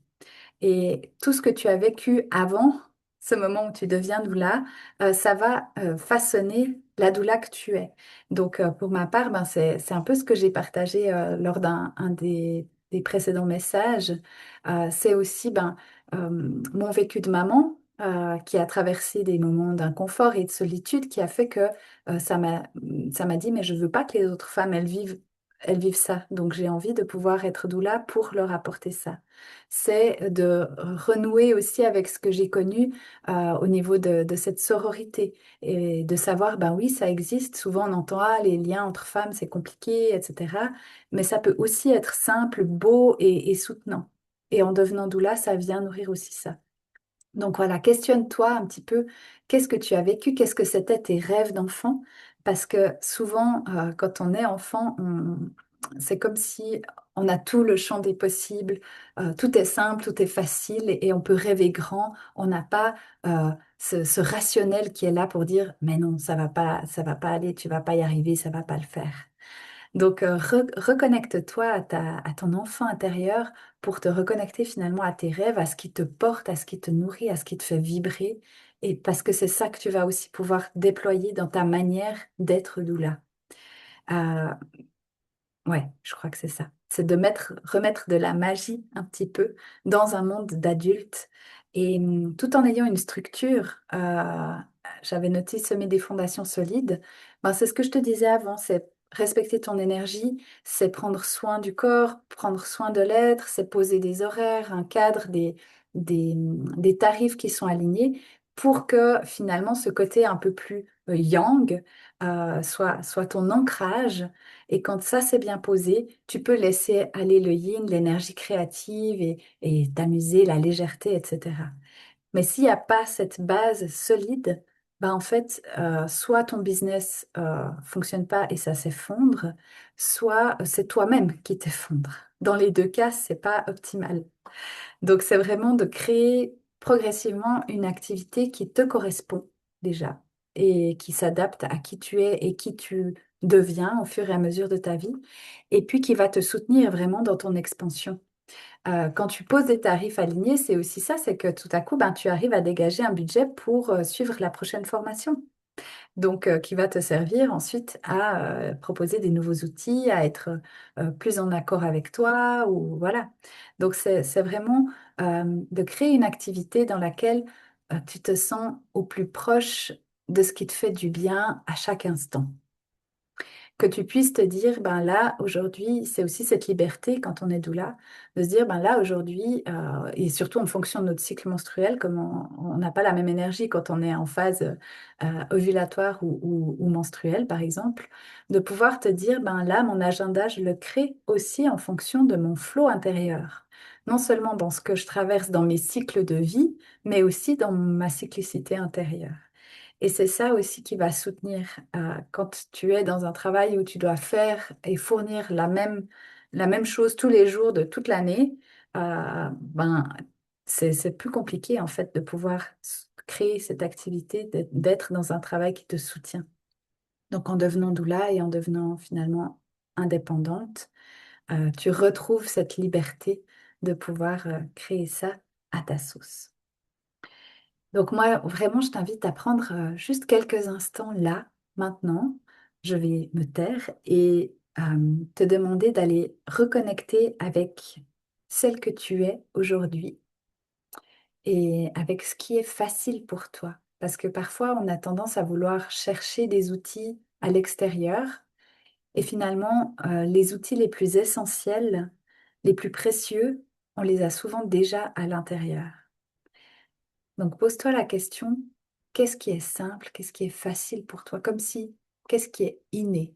Et tout ce que tu as vécu avant ce moment où tu deviens doula, ça va façonner la doula que tu es. Donc, pour ma part, ben, c'est un peu ce que j'ai partagé lors un des précédents messages. C'est aussi ben, mon vécu de maman qui a traversé des moments d'inconfort et de solitude qui a fait que ça m'a dit, mais je veux pas que les autres femmes, elles vivent ça. Donc, j'ai envie de pouvoir être doula pour leur apporter ça, c'est de renouer aussi avec ce que j'ai connu au niveau de cette sororité et de savoir, ben oui, ça existe. Souvent, on entend, ah, les liens entre femmes, c'est compliqué, etc. Mais ça peut aussi être simple, beau et soutenant. Et en devenant doula, ça vient nourrir aussi ça. Donc voilà, questionne-toi un petit peu, qu'est-ce que tu as vécu, qu'est-ce que c'était tes rêves d'enfant? Parce que souvent, quand on est enfant, c'est comme si on a tout le champ des possibles, tout est simple, tout est facile et on peut rêver grand. On n'a pas ce rationnel qui est là pour dire, mais non, ça va pas aller, tu vas pas y arriver, ça va pas le faire. Donc, reconnecte-toi à ton enfant intérieur pour te reconnecter finalement à tes rêves, à ce qui te porte, à ce qui te nourrit, à ce qui te fait vibrer. Et parce que c'est ça que tu vas aussi pouvoir déployer dans ta manière d'être doula. Euh, Ouais, je crois que c'est ça. C'est de remettre de la magie un petit peu dans un monde d'adultes et tout en ayant une structure. J'avais noté semer des fondations solides. Ben, c'est ce que je te disais avant, c'est respecter ton énergie, c'est prendre soin du corps, prendre soin de l'être, c'est poser des horaires, un cadre, des tarifs qui sont alignés pour que finalement ce côté un peu plus yang soit ton ancrage et quand ça c'est bien posé, tu peux laisser aller le yin, l'énergie créative et t'amuser, la légèreté, etc. Mais s'il n'y a pas cette base solide, bah en fait, soit ton business fonctionne pas et ça s'effondre, soit c'est toi-même qui t'effondre. Dans les deux cas, c'est pas optimal. Donc, c'est vraiment de créer progressivement une activité qui te correspond déjà et qui s'adapte à qui tu es et qui tu deviens au fur et à mesure de ta vie, et puis qui va te soutenir vraiment dans ton expansion. Quand tu poses des tarifs alignés, c'est aussi ça, c'est que tout à coup, ben, tu arrives à dégager un budget pour suivre la prochaine formation donc qui va te servir ensuite à proposer des nouveaux outils, à être plus en accord avec toi, ou voilà. Donc c'est vraiment de créer une activité dans laquelle tu te sens au plus proche de ce qui te fait du bien à chaque instant que tu puisses te dire, ben là, aujourd'hui, c'est aussi cette liberté quand on est doula, de se dire, ben là, aujourd'hui, et surtout en fonction de notre cycle menstruel, comme on n'a pas la même énergie quand on est en phase ovulatoire ou menstruelle, par exemple, de pouvoir te dire, ben là, mon agenda, je le crée aussi en fonction de mon flot intérieur. Non seulement dans ce que je traverse dans mes cycles de vie, mais aussi dans ma cyclicité intérieure. Et c'est ça aussi qui va soutenir quand tu es dans un travail où tu dois faire et fournir la même chose tous les jours de toute l'année. Ben, c'est plus compliqué en fait de pouvoir créer cette activité, d'être dans un travail qui te soutient. Donc en devenant doula et en devenant finalement indépendante, tu retrouves cette liberté de pouvoir créer ça à ta sauce. Donc moi, vraiment, je t'invite à prendre juste quelques instants là, maintenant. Je vais me taire et te demander d'aller reconnecter avec celle que tu es aujourd'hui et avec ce qui est facile pour toi. Parce que parfois, on a tendance à vouloir chercher des outils à l'extérieur et finalement, les outils les plus essentiels, les plus précieux, on les a souvent déjà à l'intérieur. Donc pose-toi la question, qu'est-ce qui est simple, qu'est-ce qui est facile pour toi, comme si, qu'est-ce qui est inné?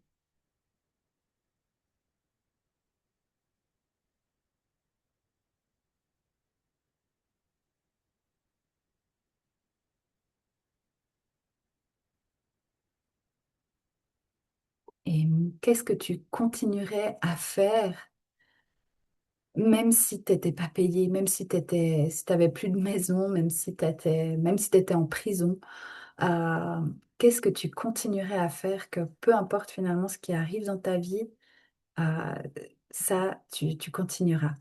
Et qu'est-ce que tu continuerais à faire, même si tu n'étais pas payé, même si si t'avais plus de maison, même si tu étais en prison, euh, qu'est-ce que tu continuerais à faire que peu importe finalement ce qui arrive dans ta vie, euh, ça, tu continueras.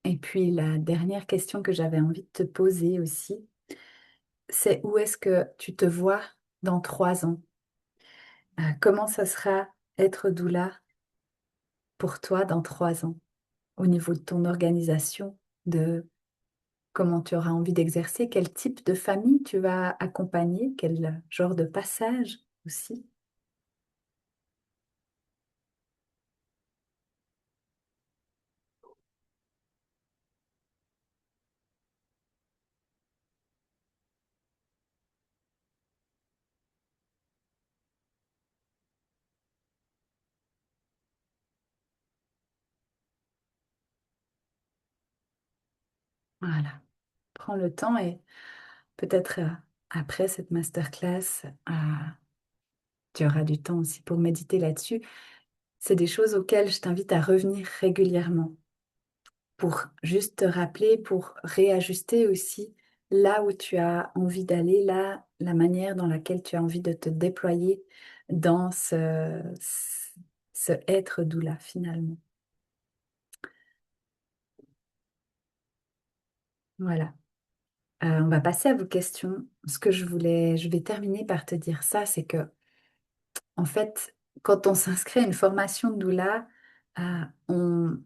Et puis la dernière question que j'avais envie de te poser aussi, c'est où est-ce que tu te vois dans 3 ans? Comment ça sera être doula pour toi dans 3 ans au niveau de ton organisation, de comment tu auras envie d'exercer, quel type de famille tu vas accompagner, quel genre de passage aussi. Voilà, prends le temps et peut-être après cette masterclass, tu auras du temps aussi pour méditer là-dessus. C'est des choses auxquelles je t'invite à revenir régulièrement pour juste te rappeler, pour réajuster aussi là où tu as envie d'aller, là, la manière dans laquelle tu as envie de te déployer dans ce être doula finalement. Voilà. On va passer à vos questions. Je vais terminer par te dire ça, c'est que en fait, quand on s'inscrit à une formation de doula, euh, on,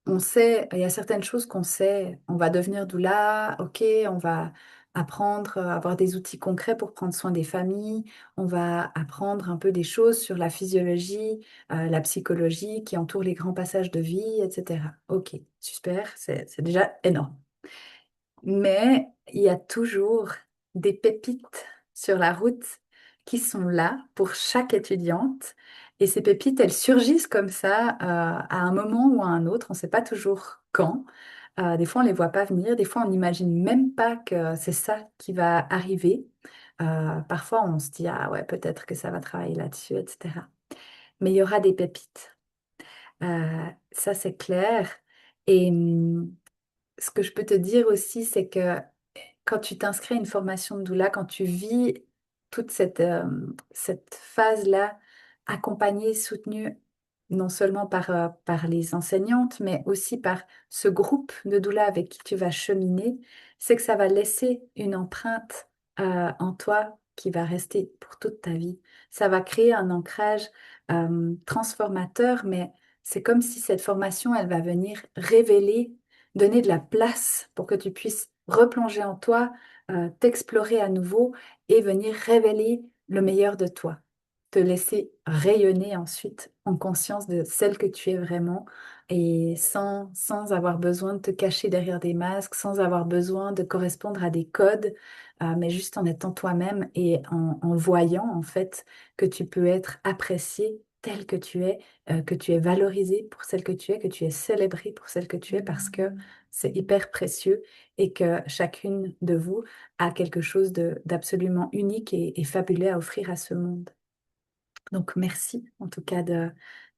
on sait, il y a certaines choses qu'on sait. On va devenir doula, ok, on va apprendre à avoir des outils concrets pour prendre soin des familles. On va apprendre un peu des choses sur la physiologie, la psychologie qui entoure les grands passages de vie, etc. Ok, super, c'est déjà énorme. Mais il y a toujours des pépites sur la route qui sont là pour chaque étudiante. Et ces pépites, elles surgissent comme ça à un moment ou à un autre. On ne sait pas toujours quand. Des fois, on ne les voit pas venir. Des fois, on n'imagine même pas que c'est ça qui va arriver. Parfois, on se dit, ah ouais, peut-être que ça va travailler là-dessus, etc. Mais il y aura des pépites. Ça, c'est clair. Et ce que je peux te dire aussi, c'est que quand tu t'inscris à une formation de doula, quand tu vis toute cette phase-là, accompagnée, soutenue non seulement par les enseignantes, mais aussi par ce groupe de doula avec qui tu vas cheminer, c'est que ça va laisser une empreinte en toi qui va rester pour toute ta vie. Ça va créer un ancrage transformateur, mais c'est comme si cette formation, elle va venir révéler, donner de la place pour que tu puisses replonger en toi, t'explorer à nouveau et venir révéler le meilleur de toi. Te laisser rayonner ensuite en conscience de celle que tu es vraiment et sans avoir besoin de te cacher derrière des masques, sans avoir besoin de correspondre à des codes, mais juste en étant toi-même et en voyant en fait que tu peux être apprécié tel que tu es valorisé pour celle que tu es, que tu es célébré pour celle que tu es parce que c'est hyper précieux et que chacune de vous a quelque chose d'absolument unique et fabuleux à offrir à ce monde. Donc merci en tout cas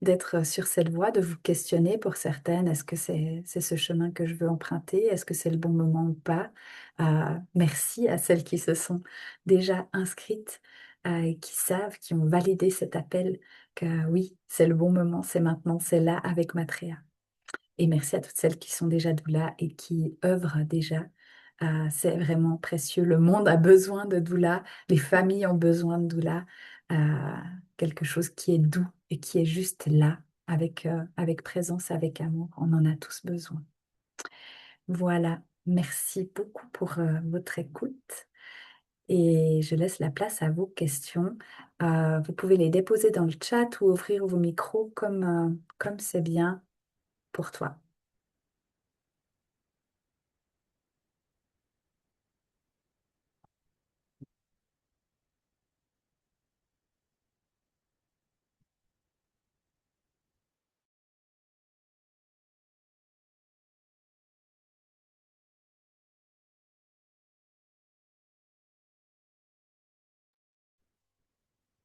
d'être sur cette voie, de vous questionner pour certaines. Est-ce que c'est ce chemin que je veux emprunter? Est-ce que c'est le bon moment ou pas? Merci à celles qui se sont déjà inscrites et qui savent, qui ont validé cet appel que oui, c'est le bon moment, c'est maintenant, c'est là avec Matrea. Et merci à toutes celles qui sont déjà doula et qui œuvrent déjà. C'est vraiment précieux. Le monde a besoin de doula, les familles ont besoin de doula. Euh, Quelque chose qui est doux et qui est juste là, avec présence, avec amour. On en a tous besoin. Voilà. Merci beaucoup pour votre écoute et je laisse la place à vos questions. Vous pouvez les déposer dans le chat ou ouvrir vos micros comme c'est bien pour toi.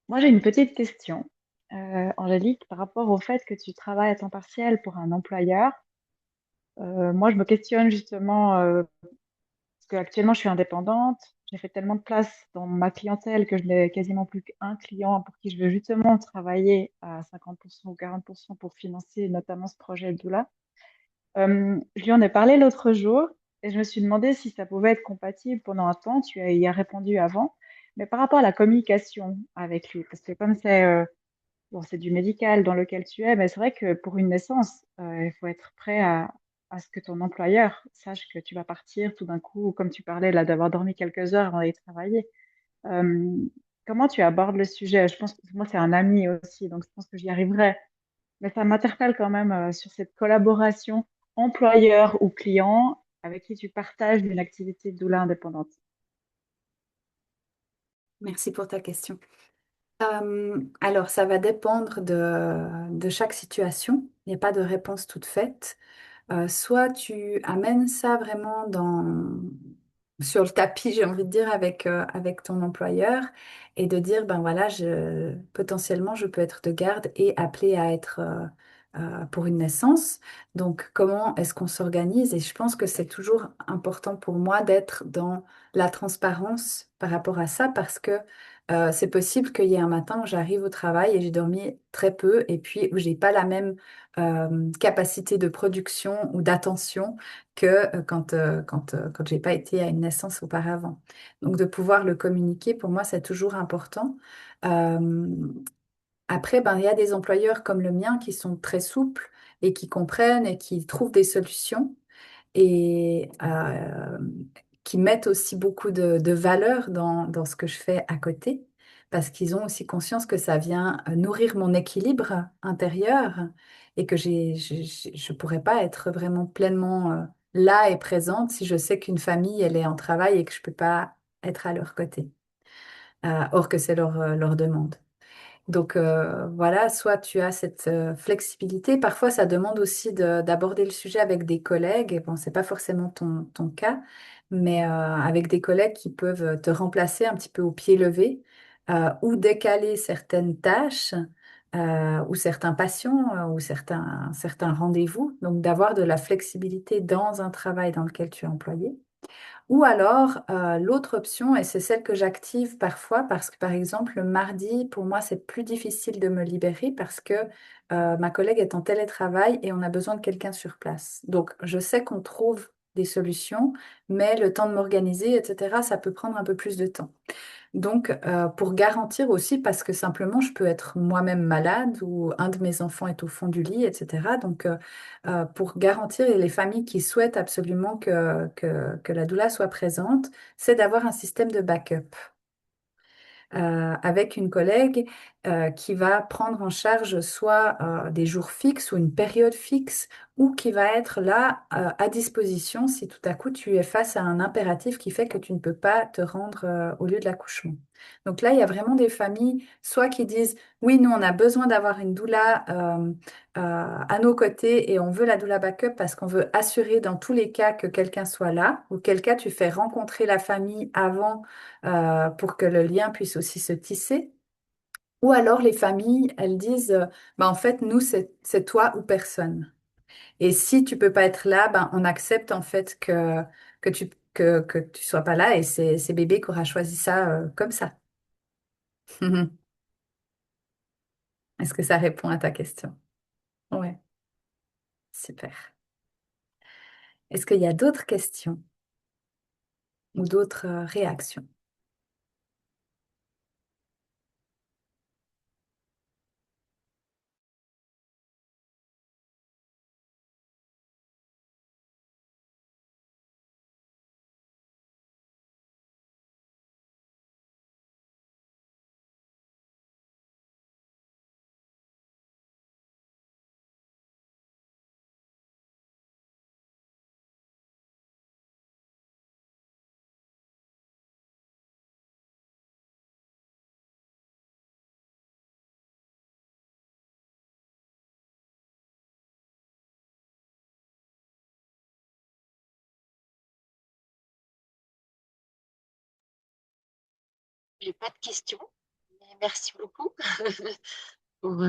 Moi, j'ai une petite question, Angélique, par rapport au fait que tu travailles à temps partiel pour un employeur. Moi, je me questionne justement, parce qu'actuellement, je suis indépendante. J'ai fait tellement de place dans ma clientèle que je n'ai quasiment plus qu'un client pour qui je veux justement travailler à 50% ou 40% pour financer notamment ce projet Doula. Je lui en ai parlé l'autre jour et je me suis demandé si ça pouvait être compatible pendant un temps. Y as répondu avant. Mais par rapport à la communication avec lui, parce que comme bon, c'est du médical dans lequel tu es, mais c'est vrai que pour une naissance, il faut être prêt à ce que ton employeur sache que tu vas partir tout d'un coup, comme tu parlais là, d'avoir dormi quelques heures avant d'aller travailler. Euh, Comment tu abordes le sujet? Je pense que moi, c'est un ami aussi, donc je pense que j'y arriverai. Mais ça m'interpelle quand même sur cette collaboration employeur ou client avec qui tu partages une activité de doula indépendante. Merci pour ta question. Alors, ça va dépendre de chaque situation. Il n'y a pas de réponse toute faite. Soit tu amènes ça vraiment sur le tapis, j'ai envie de dire, avec ton employeur et de dire, ben voilà, potentiellement, je peux être de garde et appelée à être pour une naissance. Donc, comment est-ce qu'on s'organise? Et je pense que c'est toujours important pour moi d'être dans la transparence par rapport à ça parce que c'est possible qu'il y ait un matin où j'arrive au travail et j'ai dormi très peu et puis où j'ai pas la même capacité de production ou d'attention que quand j'ai pas été à une naissance auparavant. Donc de pouvoir le communiquer, pour moi, c'est toujours important. Euh, Après, ben, il y a des employeurs comme le mien qui sont très souples et qui comprennent et qui trouvent des solutions et qui mettent aussi beaucoup de valeur dans ce que je fais à côté, parce qu'ils ont aussi conscience que ça vient nourrir mon équilibre intérieur et que je ne pourrais pas être vraiment pleinement là et présente si je sais qu'une famille, elle est en travail et que je ne peux pas être à leur côté, or que c'est leur demande. Donc voilà, soit tu as cette flexibilité. Parfois, ça demande aussi d'aborder le sujet avec des collègues. Bon, c'est pas forcément ton cas, mais avec des collègues qui peuvent te remplacer un petit peu au pied levé ou décaler certaines tâches ou certains patients ou certains rendez-vous. Donc d'avoir de la flexibilité dans un travail dans lequel tu es employé. Ou alors, l'autre option, et c'est celle que j'active parfois, parce que par exemple, le mardi, pour moi, c'est plus difficile de me libérer parce que ma collègue est en télétravail et on a besoin de quelqu'un sur place. Donc, je sais qu'on trouve des solutions, mais le temps de m'organiser, etc., ça peut prendre un peu plus de temps. Donc, pour garantir aussi, parce que simplement, je peux être moi-même malade ou un de mes enfants est au fond du lit, etc. Donc, pour garantir, et les familles qui souhaitent absolument que la doula soit présente, c'est d'avoir un système de backup avec une collègue qui va prendre en charge soit des jours fixes ou une période fixe ou qui va être là à disposition si tout à coup tu es face à un impératif qui fait que tu ne peux pas te rendre au lieu de l'accouchement. Donc là, il y a vraiment des familles, soit qui disent, oui, nous, on a besoin d'avoir une doula à nos côtés et on veut la doula backup parce qu'on veut assurer dans tous les cas que quelqu'un soit là, ou quel cas tu fais rencontrer la famille avant pour que le lien puisse aussi se tisser. Ou alors les familles, elles disent, bah, en fait, nous, c'est toi ou personne. Et si tu peux pas être là, ben, on accepte en fait que tu sois pas là et c'est bébé qui aura choisi ça comme ça. Est-ce que ça répond à ta question? Ouais, super. Est-ce qu'il y a d'autres questions ou d'autres réactions? J'ai pas de questions, mais merci beaucoup pour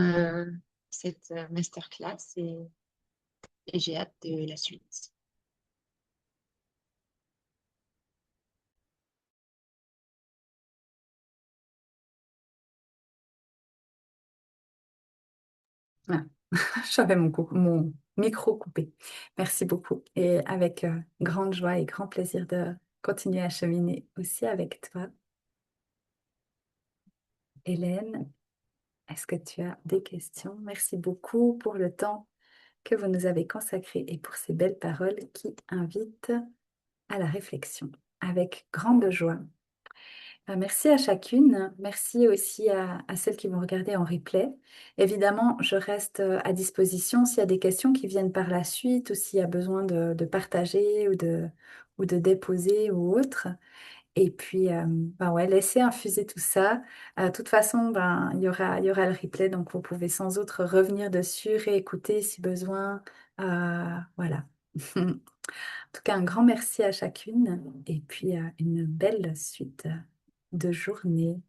cette masterclass et j'ai hâte de la suite. Ah, j'avais mon micro coupé. Merci beaucoup. Et avec grande joie et grand plaisir de continuer à cheminer aussi avec toi. Hélène, est-ce que tu as des questions? Merci beaucoup pour le temps que vous nous avez consacré et pour ces belles paroles qui invitent à la réflexion. Avec grande joie. Merci à chacune. Merci aussi à celles qui vont regarder en replay. Évidemment, je reste à disposition s'il y a des questions qui viennent par la suite ou s'il y a besoin de partager ou de déposer ou autre. Et puis, ben ouais, laissez infuser tout ça. De toute façon, ben, il y aura le replay, donc vous pouvez sans autre revenir dessus, réécouter si besoin. Voilà. En tout cas, un grand merci à chacune et puis une belle suite de journée.